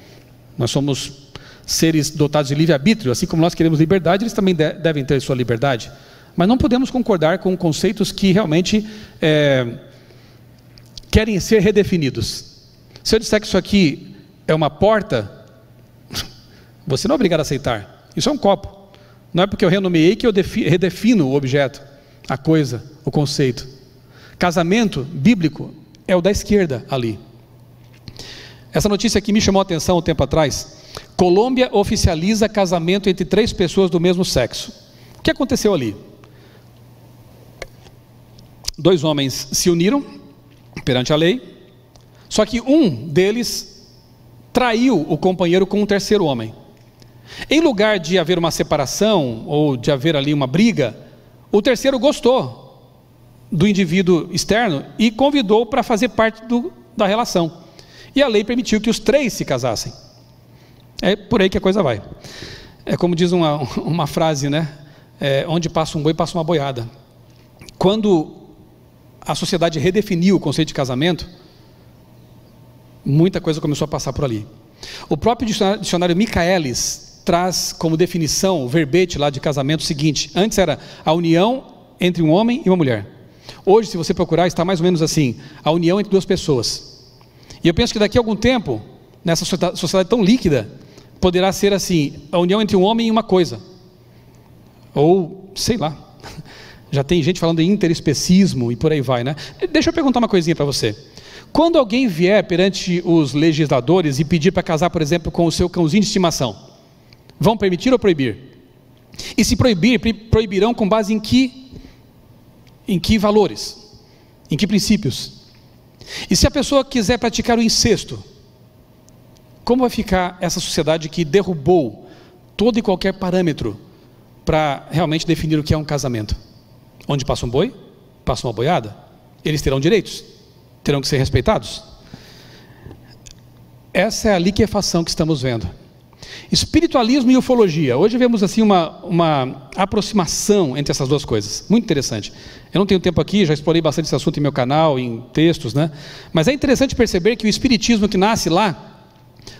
Nós somos seres dotados de livre-arbítrio, assim como nós queremos liberdade, eles também devem ter sua liberdade. Mas não podemos concordar com conceitos que realmente querem ser redefinidos. Se eu disser que isso aqui é uma porta, você não é obrigado a aceitar. Isso é um copo. Não é porque eu renomeei que eu redefino o objeto, a coisa, o conceito. Casamento bíblico é o da esquerda ali. Essa notícia aqui me chamou a atenção um tempo atrás. Colômbia oficializa casamento entre 3 pessoas do mesmo sexo. O que aconteceu ali? 2 homens se uniram perante a lei, só que um deles traiu o companheiro com um terceiro homem. Em lugar de haver uma separação ou de haver ali uma briga, o terceiro gostou do indivíduo externo e convidou para fazer parte da relação. E a lei permitiu que os 3 se casassem. É por aí que a coisa vai. É como diz uma frase, né? Onde passa um boi, passa uma boiada. Quando a sociedade redefiniu o conceito de casamento, muita coisa começou a passar por ali. O próprio dicionário Michaelis traz como definição, o verbete lá de casamento o seguinte: antes era a união entre um homem e uma mulher. Hoje, se você procurar, está mais ou menos assim: a união entre 2 pessoas. E eu penso que daqui a algum tempo, nessa sociedade tão líquida, poderá ser assim: a união entre um homem e uma coisa. Ou, sei lá, já tem gente falando em interespecismo e por aí vai, né? Deixa eu perguntar uma coisinha para você. Quando alguém vier perante os legisladores e pedir para casar, por exemplo, com o seu cãozinho de estimação, vão permitir ou proibir? E se proibir, proibirão com base em que valores? Em que princípios? E se a pessoa quiser praticar o incesto, como vai ficar essa sociedade que derrubou todo e qualquer parâmetro para realmente definir o que é um casamento? Onde passa um boi, passa uma boiada, eles terão direitos, terão que ser respeitados. Essa é a liquefação que estamos vendo. Espiritualismo e ufologia. Hoje vemos assim uma aproximação entre essas 2 coisas, muito interessante. Eu não tenho tempo aqui, já explorei bastante esse assunto em meu canal, em textos, né? Mas é interessante perceber que o espiritismo que nasce lá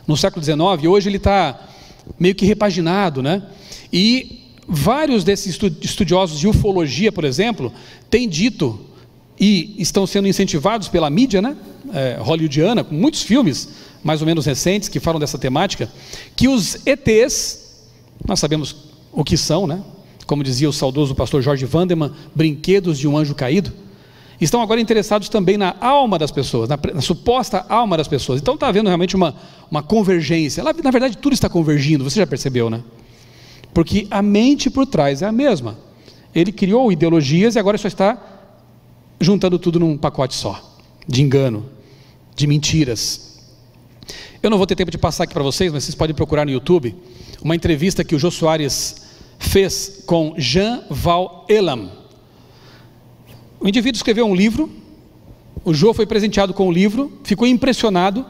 no século XIX, hoje ele está meio que repaginado, né? E vários desses estudiosos de ufologia, por exemplo, têm dito, e estão sendo incentivados pela mídia, né? Hollywoodiana, com muitos filmes mais ou menos recentes que falam dessa temática, que os ETs, nós sabemos o que são, né? Como dizia o saudoso pastor Jorge Vandeman, brinquedos de um anjo caído, estão agora interessados também na alma das pessoas, na suposta alma das pessoas. Então está havendo realmente uma convergência. Na verdade tudo está convergindo, você já percebeu, né? Porque a mente por trás é a mesma. Ele criou ideologias e agora só está juntando tudo num pacote só, de engano, de mentiras. Eu não vou ter tempo de passar aqui para vocês, mas vocês podem procurar no YouTube uma entrevista que o Jô Soares fez com Jean Val Elam. O indivíduo escreveu um livro, o Jô foi presenteado com o livro, ficou impressionado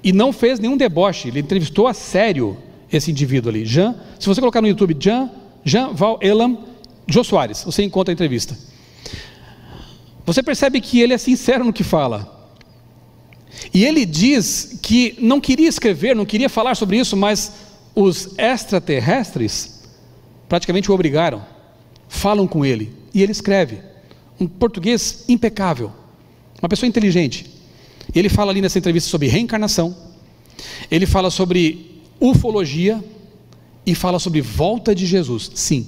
e não fez nenhum deboche, ele entrevistou a sério esse indivíduo ali. Se você colocar no YouTube Jean Val Elam, Jô Soares, você encontra a entrevista. Você percebe que ele é sincero no que fala. E ele diz que não queria escrever, não queria falar sobre isso, mas os extraterrestres praticamente o obrigaram, falam com ele, e ele escreve, um português impecável, uma pessoa inteligente. Ele fala ali nessa entrevista sobre reencarnação, ele fala sobre ufologia, e fala sobre volta de Jesus. Sim,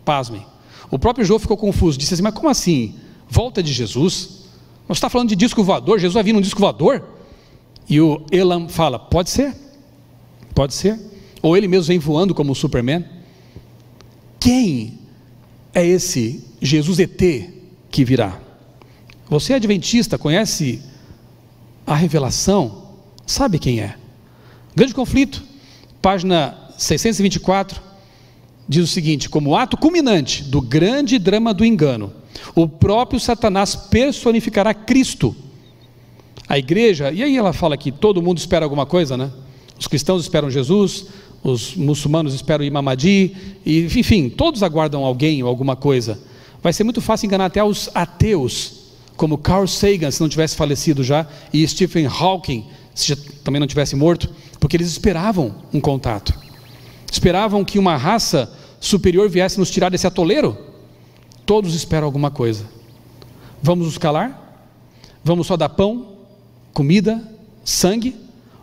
pasmem, o próprio João ficou confuso, disse assim, mas como assim, volta de Jesus? Você está falando de disco voador, Jesus vai vir num disco voador? E o Elam fala, pode ser, ou ele mesmo vem voando como o Superman. Quem é esse Jesus ET que virá? Você é adventista, conhece a revelação, sabe quem é. Grande Conflito, página 624, diz o seguinte: como ato culminante do grande drama do engano, o próprio Satanás personificará Cristo. A igreja, e aí ela fala que todo mundo espera alguma coisa, né? Os cristãos esperam Jesus, os muçulmanos esperam Imam Mahdi, e, enfim, todos aguardam alguém ou alguma coisa. Vai ser muito fácil enganar até os ateus, como Carl Sagan, se não tivesse falecido já, e Stephen Hawking, se já também não tivesse morto, porque eles esperavam um contato, esperavam que uma raça superior viesse nos tirar desse atoleiro. Todos esperam alguma coisa. Vamos nos calar? Vamos só dar pão, comida, sangue?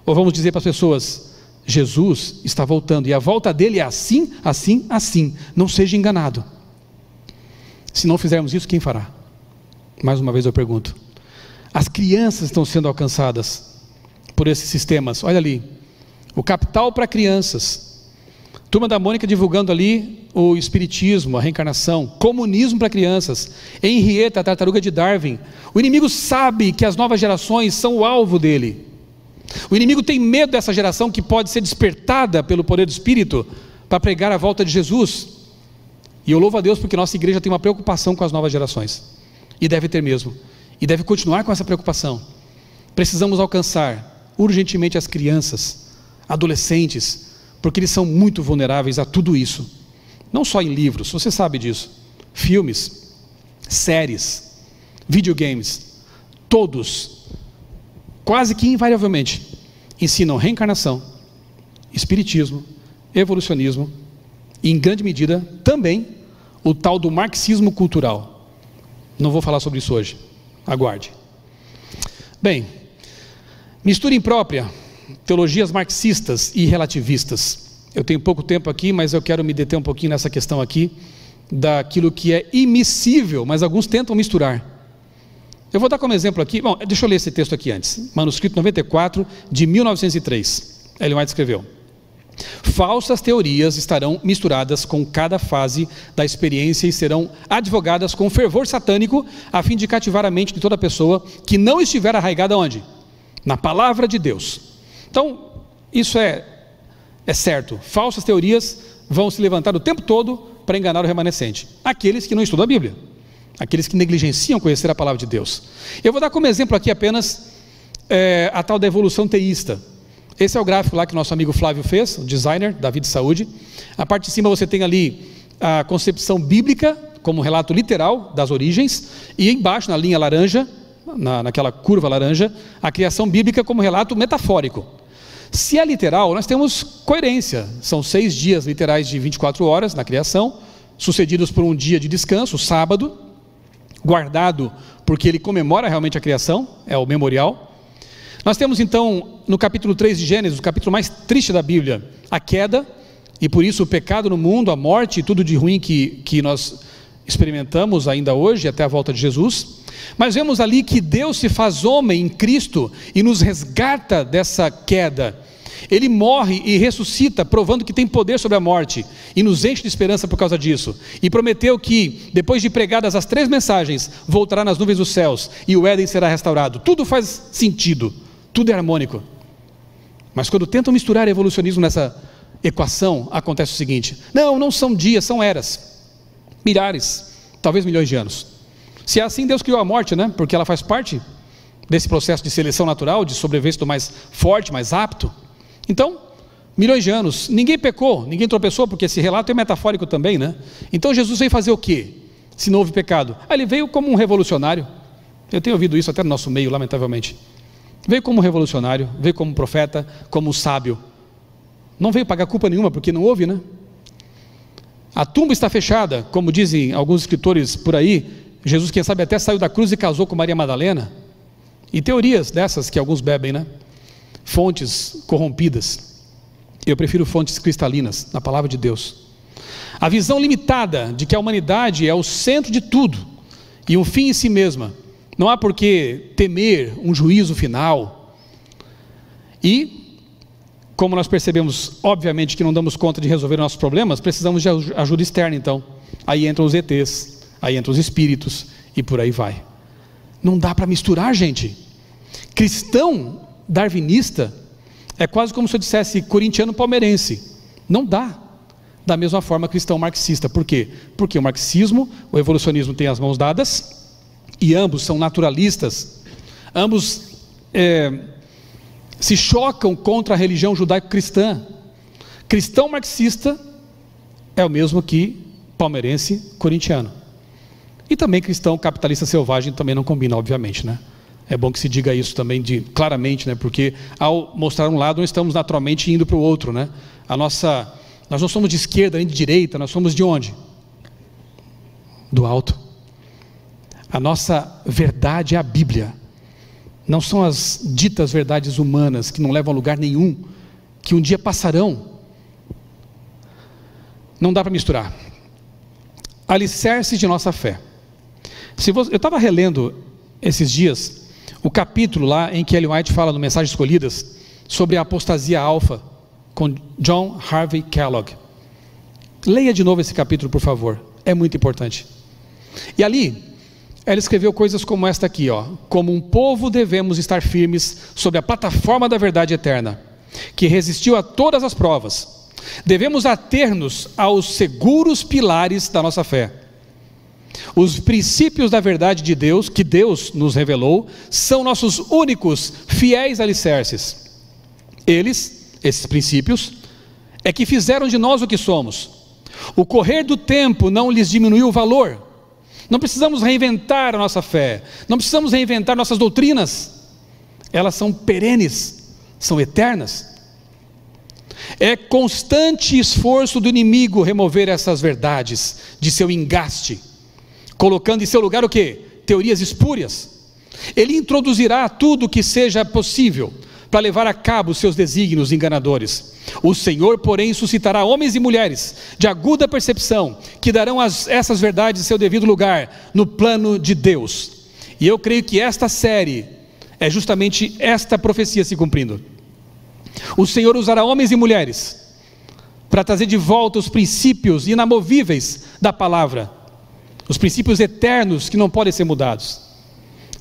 Ou vamos dizer para as pessoas, Jesus está voltando, e a volta dele é assim, assim, assim, não seja enganado. Se não fizermos isso, quem fará? Mais uma vez eu pergunto. As crianças estão sendo alcançadas por esses sistemas. Olha ali, o Capital para Crianças, Turma da Mônica divulgando ali o espiritismo, a reencarnação, comunismo para crianças, Henrietta, a tartaruga de Darwin. O inimigo sabe que as novas gerações são o alvo dele. O inimigo tem medo dessa geração que pode ser despertada pelo poder do Espírito para pregar a volta de Jesus. E eu louvo a Deus porque nossa igreja tem uma preocupação com as novas gerações, e deve ter mesmo, e deve continuar com essa preocupação. Precisamos alcançar urgentemente as crianças, adolescentes, porque eles são muito vulneráveis a tudo isso, não só em livros, você sabe disso, filmes, séries, videogames, todos, quase que invariavelmente, ensinam reencarnação, espiritismo, evolucionismo, e em grande medida também o tal do marxismo cultural. Não vou falar sobre isso hoje, aguarde. Bem, mistura imprópria, teologias marxistas e relativistas. Eu tenho pouco tempo aqui, mas eu quero me deter um pouquinho nessa questão aqui, daquilo que é imissível, mas alguns tentam misturar. Eu vou dar como exemplo aqui, bom, deixa eu ler esse texto aqui antes, manuscrito 94 de 1903, Ellen White escreveu: falsas teorias estarão misturadas com cada fase da experiência e serão advogadas com fervor satânico, a fim de cativar a mente de toda pessoa que não estiver arraigada onde? Na palavra de Deus. Então, isso é certo, falsas teorias vão se levantar o tempo todo para enganar o remanescente, aqueles que não estudam a Bíblia, aqueles que negligenciam conhecer a palavra de Deus. Eu vou dar como exemplo aqui apenas a tal da evolução teísta. Esse é o gráfico lá que o nosso amigo Flávio fez, o designer da Vida e Saúde. A parte de cima você tem ali a concepção bíblica, como relato literal das origens, e embaixo na linha laranja, naquela curva laranja, a criação bíblica como relato metafórico. Se é literal, nós temos coerência, são 6 dias literais de 24 horas na criação, sucedidos por um dia de descanso, o sábado, guardado porque ele comemora realmente a criação, é o memorial. Nós temos então, no capítulo 3 de Gênesis, o capítulo mais triste da Bíblia, a queda, e por isso o pecado no mundo, a morte e tudo de ruim que nós experimentamos ainda hoje, até a volta de Jesus. Mas vemos ali que Deus se faz homem em Cristo e nos resgata dessa queda. Ele morre e ressuscita, provando que tem poder sobre a morte, e nos enche de esperança por causa disso. E prometeu que, depois de pregadas as 3 mensagens, voltará nas nuvens dos céus, e o Éden será restaurado. Tudo faz sentido, tudo é harmônico. Mas quando tentam misturar evolucionismo nessa equação, acontece o seguinte: não são dias, são eras, milhares, talvez milhões de anos. Se é assim, Deus criou a morte, né? Porque ela faz parte desse processo de seleção natural, de sobrevivência do mais forte, mais apto. Então, milhões de anos, ninguém pecou, ninguém tropeçou, porque esse relato é metafórico também, né? Então Jesus veio fazer o quê? Se não houve pecado? Ele veio como um revolucionário. Eu tenho ouvido isso até no nosso meio, lamentavelmente. Veio como revolucionário, veio como profeta, como sábio. não veio pagar culpa nenhuma, porque não houve, né? A tumba está fechada, como dizem alguns escritores por aí. Jesus, quem sabe, até saiu da cruz e casou com Maria Madalena. E teorias dessas que alguns bebem, né? Fontes corrompidas. Eu prefiro fontes cristalinas, na palavra de Deus. A visão limitada de que a humanidade é o centro de tudo e um fim em si mesma. Não há por que temer um juízo final. E, como nós percebemos, obviamente, que não damos conta de resolver nossos problemas, precisamos de ajuda externa, então. Aí entram os ETs, aí entram os espíritos, e por aí vai. Não dá para misturar, gente. Cristão darwinista é quase como se eu dissesse corintiano palmeirense. Não dá. Da mesma forma, cristão marxista. Por quê? Porque o marxismo, o evolucionismo têm as mãos dadas, e ambos são naturalistas. Ambos se chocam contra a religião judaico-cristã. Cristão marxista é o mesmo que palmeirense corintiano. E também cristão capitalista selvagem também não combina, obviamente, né? É bom que se diga isso também claramente, né? Porque ao mostrar um lado, nós estamos naturalmente indo para o outro, né? Nós não somos de esquerda nem de direita, nós somos de onde? Do alto. A nossa verdade é a Bíblia. Não são as ditas verdades humanas que não levam a lugar nenhum, que um dia passarão. Não dá para misturar. Alicerce de nossa fé. Eu estava relendo esses dias o capítulo lá em que Ellen White fala no Mensagens Escolhidas sobre a apostasia alfa com John Harvey Kellogg. Leia de novo esse capítulo, por favor, é muito importante. E ali ela escreveu coisas como esta aqui, ó: como um povo devemos estar firmes sobre a plataforma da verdade eterna, que resistiu a todas as provas. Devemos ater-nos aos seguros pilares da nossa fé. Os princípios da verdade de Deus, que Deus nos revelou, são nossos únicos fiéis alicerces. Esses princípios, é que fizeram de nós o que somos. O correr do tempo não lhes diminuiu o valor. Não precisamos reinventar a nossa fé, não precisamos reinventar nossas doutrinas. Elas são perenes, são eternas. É constante esforço do inimigo remover essas verdades de seu engaste, colocando em seu lugar o quê? Teorias espúrias. Ele introduzirá tudo o que seja possível para levar a cabo os seus desígnios enganadores. O Senhor, porém, suscitará homens e mulheres de aguda percepção, que darão essas verdades seu devido lugar no plano de Deus. E eu creio que esta série é justamente esta profecia se cumprindo. O Senhor usará homens e mulheres para trazer de volta os princípios inamovíveis da palavra, os princípios eternos que não podem ser mudados.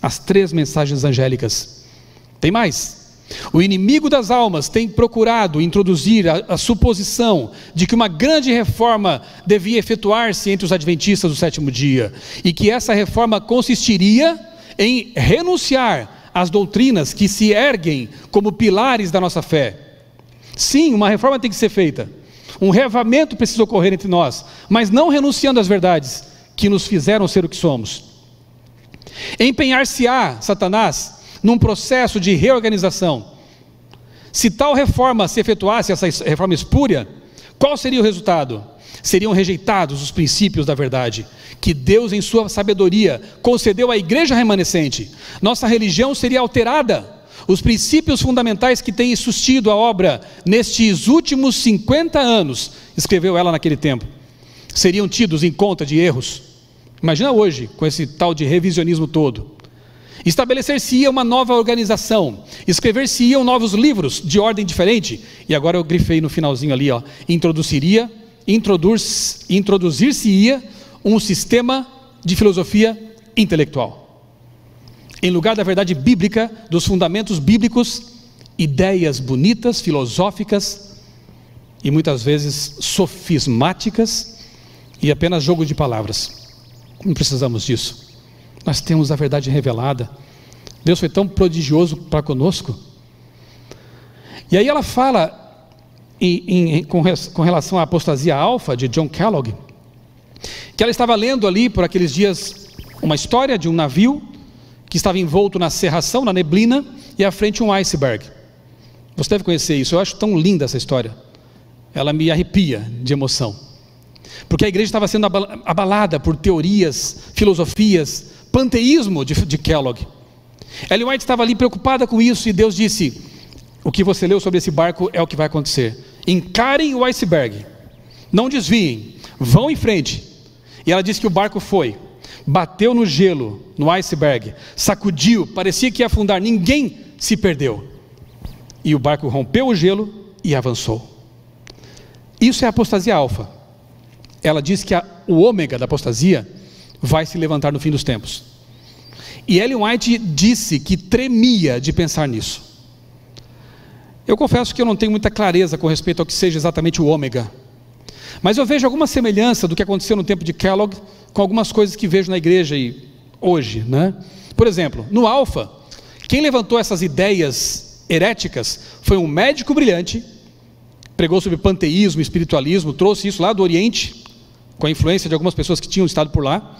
As 3 mensagens angélicas. Tem mais. O inimigo das almas tem procurado introduzir a suposição de que uma grande reforma devia efetuar-se entre os adventistas do 7º dia, e que essa reforma consistiria em renunciar às doutrinas que se erguem como pilares da nossa fé. Sim, uma reforma tem que ser feita, um reavamento precisa ocorrer entre nós, mas não renunciando às verdades que nos fizeram ser o que somos. Empenhar-se-á Satanás num processo de reorganização. Se tal reforma se efetuasse, essa reforma espúria, qual seria o resultado? Seriam rejeitados os princípios da verdade, que Deus em sua sabedoria concedeu à igreja remanescente. Nossa religião seria alterada. Os princípios fundamentais que têm sustido a obra nestes últimos 50 anos, escreveu ela naquele tempo, seriam tidos em conta de erros. Imagina hoje, com esse tal de revisionismo todo. Estabelecer-se-ia uma nova organização, escrever-se-iam novos livros de ordem diferente, e agora eu grifei no finalzinho ali, ó, introduzir-se-ia um sistema de filosofia intelectual. Em lugar da verdade bíblica, dos fundamentos bíblicos, ideias bonitas, filosóficas, e muitas vezes sofismáticas, e apenas jogo de palavras. Não precisamos disso. Nós temos a verdade revelada. Deus foi tão prodigioso para conosco. E aí ela fala com relação à apostasia alfa de John Kellogg, que ela estava lendo ali por aqueles dias uma história de um navio que estava envolto na cerração, na neblina, e à frente um iceberg. Você deve conhecer isso. Eu acho tão linda essa história. ela me arrepia de emoção, porque a igreja estava sendo abalada por teorias, filosofias, panteísmo de Kellogg. Ellen White estava ali preocupada com isso, e Deus disse: o que você leu sobre esse barco é o que vai acontecer. Encarem o iceberg, não desviem, vão em frente. E ela disse que o barco foi, bateu no gelo, no iceberg, sacudiu, parecia que ia afundar, ninguém se perdeu, e o barco rompeu o gelo e avançou. Isso é a apostasia alfa. Ela diz que o ômega da apostasia vai se levantar no fim dos tempos. E Ellen White disse que tremia de pensar nisso. Eu confesso que eu não tenho muita clareza com respeito ao que seja exatamente o ômega, mas eu vejo alguma semelhança do que aconteceu no tempo de Kellogg com algumas coisas que vejo na igreja hoje, né? Por exemplo, no alfa, quem levantou essas ideias heréticas foi um médico brilhante, pregou sobre panteísmo, espiritualismo, trouxe isso lá do Oriente, com a influência de algumas pessoas que tinham estado por lá.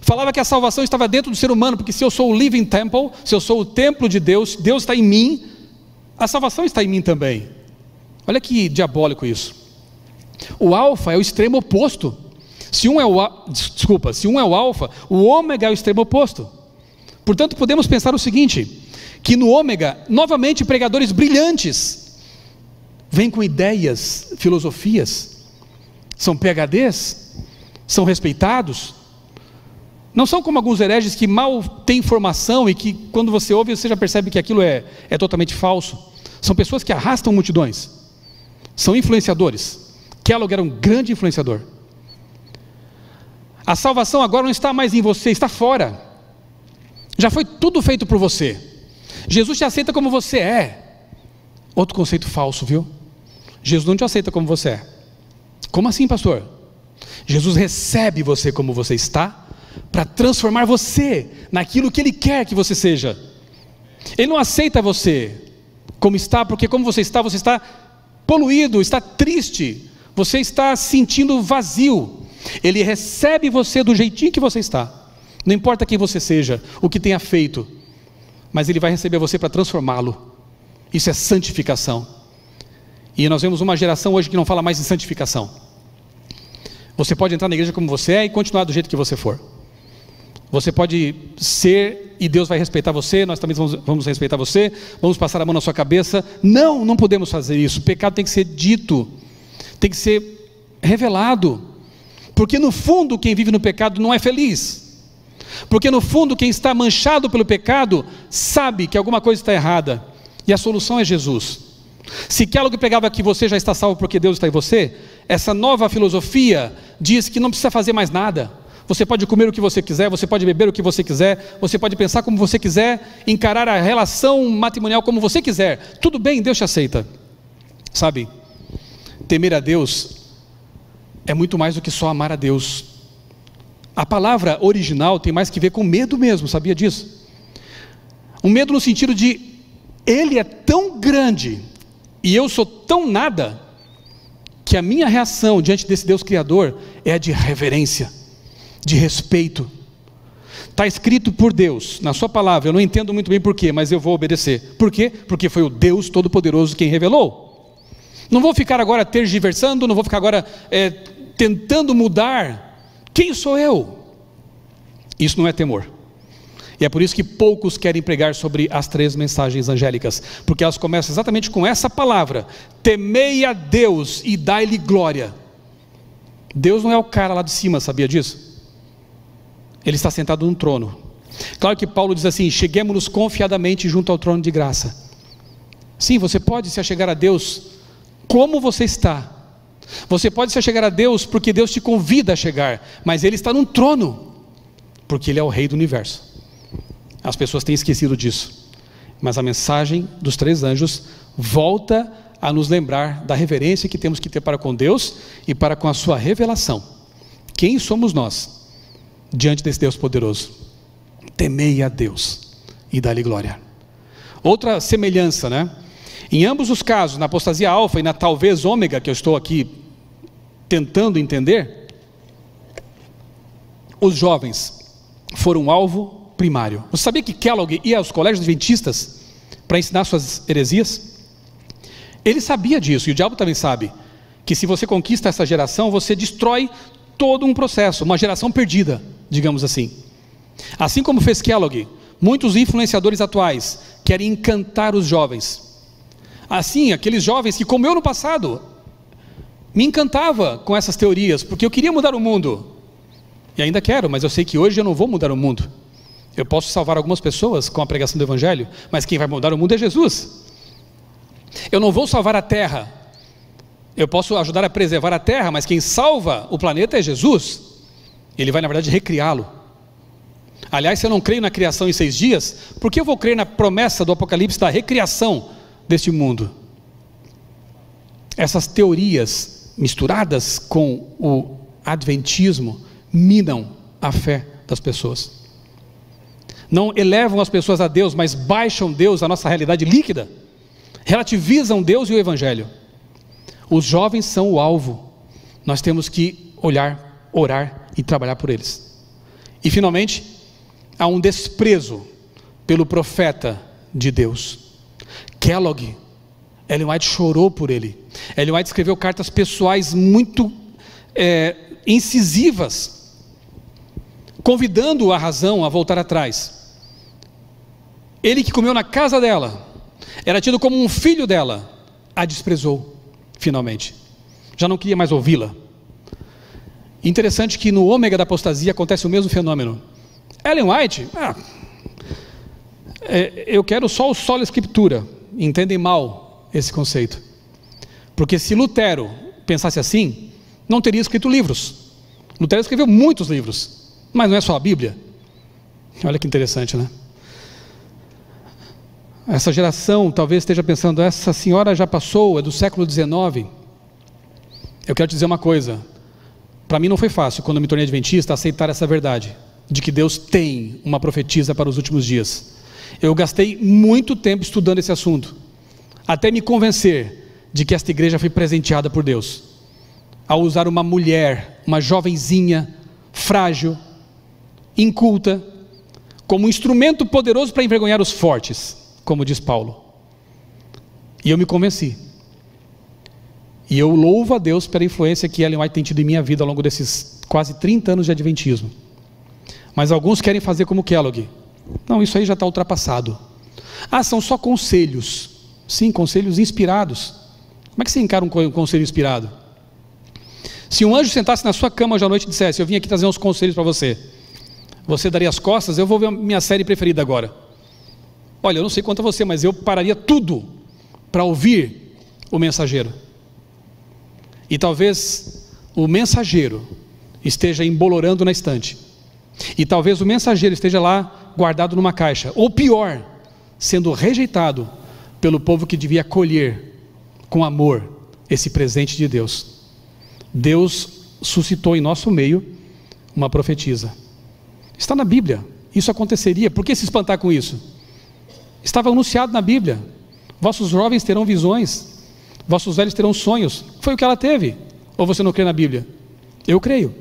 Falava que a salvação estava dentro do ser humano, porque se eu sou o living temple, se eu sou o templo de Deus, Deus está em mim, a salvação está em mim também. Olha que diabólico isso. O alfa é o extremo oposto. Se um é o alfa, o ômega é o extremo oposto. Portanto, podemos pensar o seguinte, que no ômega, novamente pregadores brilhantes vêm com ideias, filosofias, são PhDs, são respeitados, não são como alguns hereges que mal têm formação e que quando você ouve você já percebe que aquilo é totalmente falso. São pessoas que arrastam multidões, são influenciadores. Kellogg era um grande influenciador. A salvação agora não está mais em você, está fora. Já foi tudo feito por você. Jesus te aceita como você é. Outro conceito falso, viu? Jesus não te aceita como você é. Como assim, pastor? Jesus recebe você como você está, para transformar você naquilo que Ele quer que você seja. Ele não aceita você como está, porque como você está poluído, está triste, você está se sentindo vazio. Ele recebe você do jeitinho que você está, não importa quem você seja, o que tenha feito, mas Ele vai receber você para transformá-lo. Isso é santificação. E nós vemos uma geração hoje que não fala mais em santificação. Você pode entrar na igreja como você é e continuar do jeito que você for. Você pode ser e Deus vai respeitar você, nós também vamos respeitar você, vamos passar a mão na sua cabeça. Não podemos fazer isso. O pecado tem que ser dito, tem que ser revelado, porque no fundo quem vive no pecado não é feliz, porque no fundo quem está manchado pelo pecado sabe que alguma coisa está errada, e a solução é Jesus. Se Kellogg pregava que você já está salvo porque Deus está em você, essa nova filosofia diz que não precisa fazer mais nada. Você pode comer o que você quiser, você pode beber o que você quiser, você pode pensar como você quiser, encarar a relação matrimonial como você quiser, tudo bem, Deus te aceita. Sabe, temer a Deus é muito mais do que só amar a Deus. A palavra original tem mais que ver com medo mesmo, sabia disso? Um medo no sentido de, Ele é tão grande, e eu sou tão nada, que a minha reação diante desse Deus Criador é a de reverência, de respeito. Está escrito por Deus, na sua palavra, eu não entendo muito bem porquê, mas eu vou obedecer. Por quê? Porque foi o Deus Todo-Poderoso quem revelou. Não vou ficar agora tergiversando, não vou ficar agora tentando mudar. Quem sou eu? Isso não é temor. E é por isso que poucos querem pregar sobre as 3 mensagens angélicas, porque elas começam exatamente com essa palavra: temei a Deus e dai-lhe glória. Deus não é o cara lá de cima, sabia disso? Ele está sentado num trono. Claro que Paulo diz assim: cheguemos-nos confiadamente junto ao trono de graça. Sim, você pode se achegar a Deus como você está. Você pode se achegar a Deus porque Deus te convida a chegar, mas Ele está num trono, porque Ele é o Rei do universo. As pessoas têm esquecido disso, mas a mensagem dos 3 anjos volta a nos lembrar da reverência que temos que ter para com Deus e para com a sua revelação. Quem somos nós diante desse Deus poderoso? Temei a Deus e dá-lhe glória. Outra semelhança, né? Em ambos os casos, na apostasia alfa e na talvez ômega, que eu estou aqui tentando entender, os jovens foram um alvo primário. Você sabia que Kellogg ia aos colégios adventistas para ensinar suas heresias? Ele sabia disso, e o diabo também sabe, que se você conquista essa geração, você destrói todo um processo, uma geração perdida, digamos assim. Assim como fez Kellogg, muitos influenciadores atuais querem encantar os jovens. Assim, aqueles jovens que, como eu no passado, me encantava com essas teorias, porque eu queria mudar o mundo. E ainda quero, mas eu sei que hoje eu não vou mudar o mundo. Eu posso salvar algumas pessoas com a pregação do Evangelho, mas quem vai mudar o mundo é Jesus. Eu não vou salvar a terra. Eu posso ajudar a preservar a terra, mas quem salva o planeta é Jesus. Ele vai, na verdade, recriá-lo. Aliás, se eu não creio na criação em 6 dias, por que eu vou crer na promessa do Apocalipse da recriação deste mundo? Essas teorias misturadas com o adventismo minam a fé das pessoas. Não elevam as pessoas a Deus, mas baixam Deus à nossa realidade líquida. Relativizam Deus e o Evangelho. Os jovens são o alvo. Nós temos que olhar, orar e trabalhar por eles. E finalmente, há um desprezo pelo profeta de Deus. Kellogg, Ellen White chorou por ele. Ellen White escreveu cartas pessoais muito incisivas, convidando a razão a voltar atrás. Ele que comeu na casa dela, era tido como um filho dela, a desprezou. Finalmente, já não queria mais ouvi-la. Interessante que no ômega da apostasia acontece o mesmo fenômeno. Ellen White, eu quero só o sola escritura. Entendem mal esse conceito, porque se Lutero pensasse assim, não teria escrito livros. Lutero escreveu muitos livros, mas não é só a Bíblia. Olha que interessante, né? Essa geração talvez esteja pensando, essa senhora já passou, é do século XIX. Eu quero te dizer uma coisa, para mim não foi fácil, quando eu me tornei adventista, aceitar essa verdade, de que Deus tem uma profetisa para os últimos dias. Eu gastei muito tempo estudando esse assunto, até me convencer de que esta igreja foi presenteada por Deus, ao usar uma mulher, uma jovenzinha, frágil, inculta, como um instrumento poderoso para envergonhar os fortes, como diz Paulo. E eu me convenci. E eu louvo a Deus pela influência que Ellen White tem tido em minha vida ao longo desses quase 30 anos de adventismo. Mas alguns querem fazer como Kellogg. Não, isso aí já está ultrapassado. São só conselhos. Sim, conselhos inspirados. Como é que você encara um conselho inspirado? Se um anjo sentasse na sua cama hoje à noite e dissesse, eu vim aqui trazer uns conselhos para você, você daria as costas? Eu vou ver a minha série preferida agora. Olha, eu não sei quanto a você, mas eu pararia tudo para ouvir o mensageiro. E talvez o mensageiro esteja embolorando na estante. E talvez o mensageiro esteja lá guardado numa caixa. Ou pior, sendo rejeitado pelo povo que devia acolher com amor esse presente de Deus. Deus suscitou em nosso meio uma profetisa. Está na Bíblia. Isso aconteceria. Por que se espantar com isso? Estava anunciado na Bíblia. Vossos jovens terão visões, vossos velhos terão sonhos. Foi o que ela teve. Ou você não crê na Bíblia? Eu creio.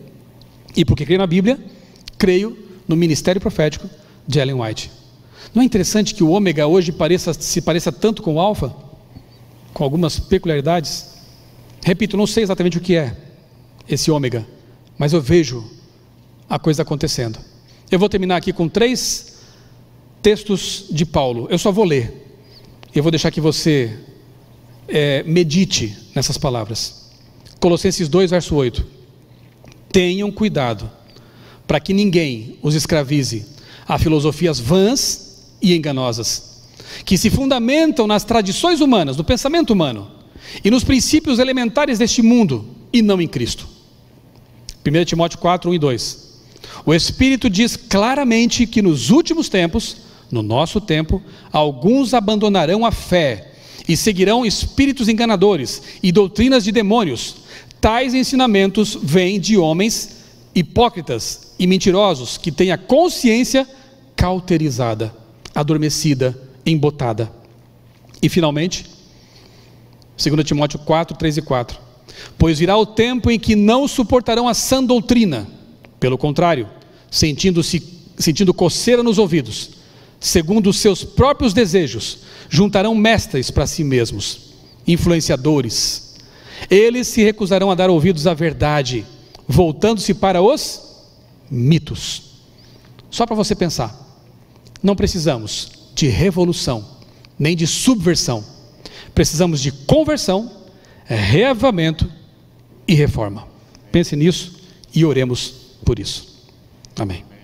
E porque creio na Bíblia, creio no ministério profético de Ellen White. Não é interessante que o ômega hoje se pareça tanto com o alfa? Com algumas peculiaridades? Repito, não sei exatamente o que é esse ômega, mas eu vejo a coisa acontecendo. Eu vou terminar aqui com 3 textos de Paulo. Eu só vou ler. Eu vou deixar que você medite nessas palavras. Colossenses 2, verso 8. Tenham cuidado para que ninguém os escravize a filosofias vãs e enganosas, que se fundamentam nas tradições humanas, no pensamento humano e nos princípios elementares deste mundo e não em Cristo. 1 Timóteo 4, 1 e 2. O Espírito diz claramente que nos últimos tempos, no nosso tempo, alguns abandonarão a fé e seguirão espíritos enganadores e doutrinas de demônios. Tais ensinamentos vêm de homens hipócritas e mentirosos que têm a consciência cauterizada, adormecida, embotada. E finalmente, 2 Timóteo 4, 3 e 4. Pois virá o tempo em que não suportarão a sã doutrina, pelo contrário, sentindo coceira nos ouvidos, segundo os seus próprios desejos, juntarão mestres para si mesmos, influenciadores, Eles se recusarão a dar ouvidos à verdade, voltando-se para os mitos. Só para você pensar, não precisamos de revolução, nem de subversão. Precisamos de conversão, reavivamento e reforma. Pense nisso e oremos por isso. Amém.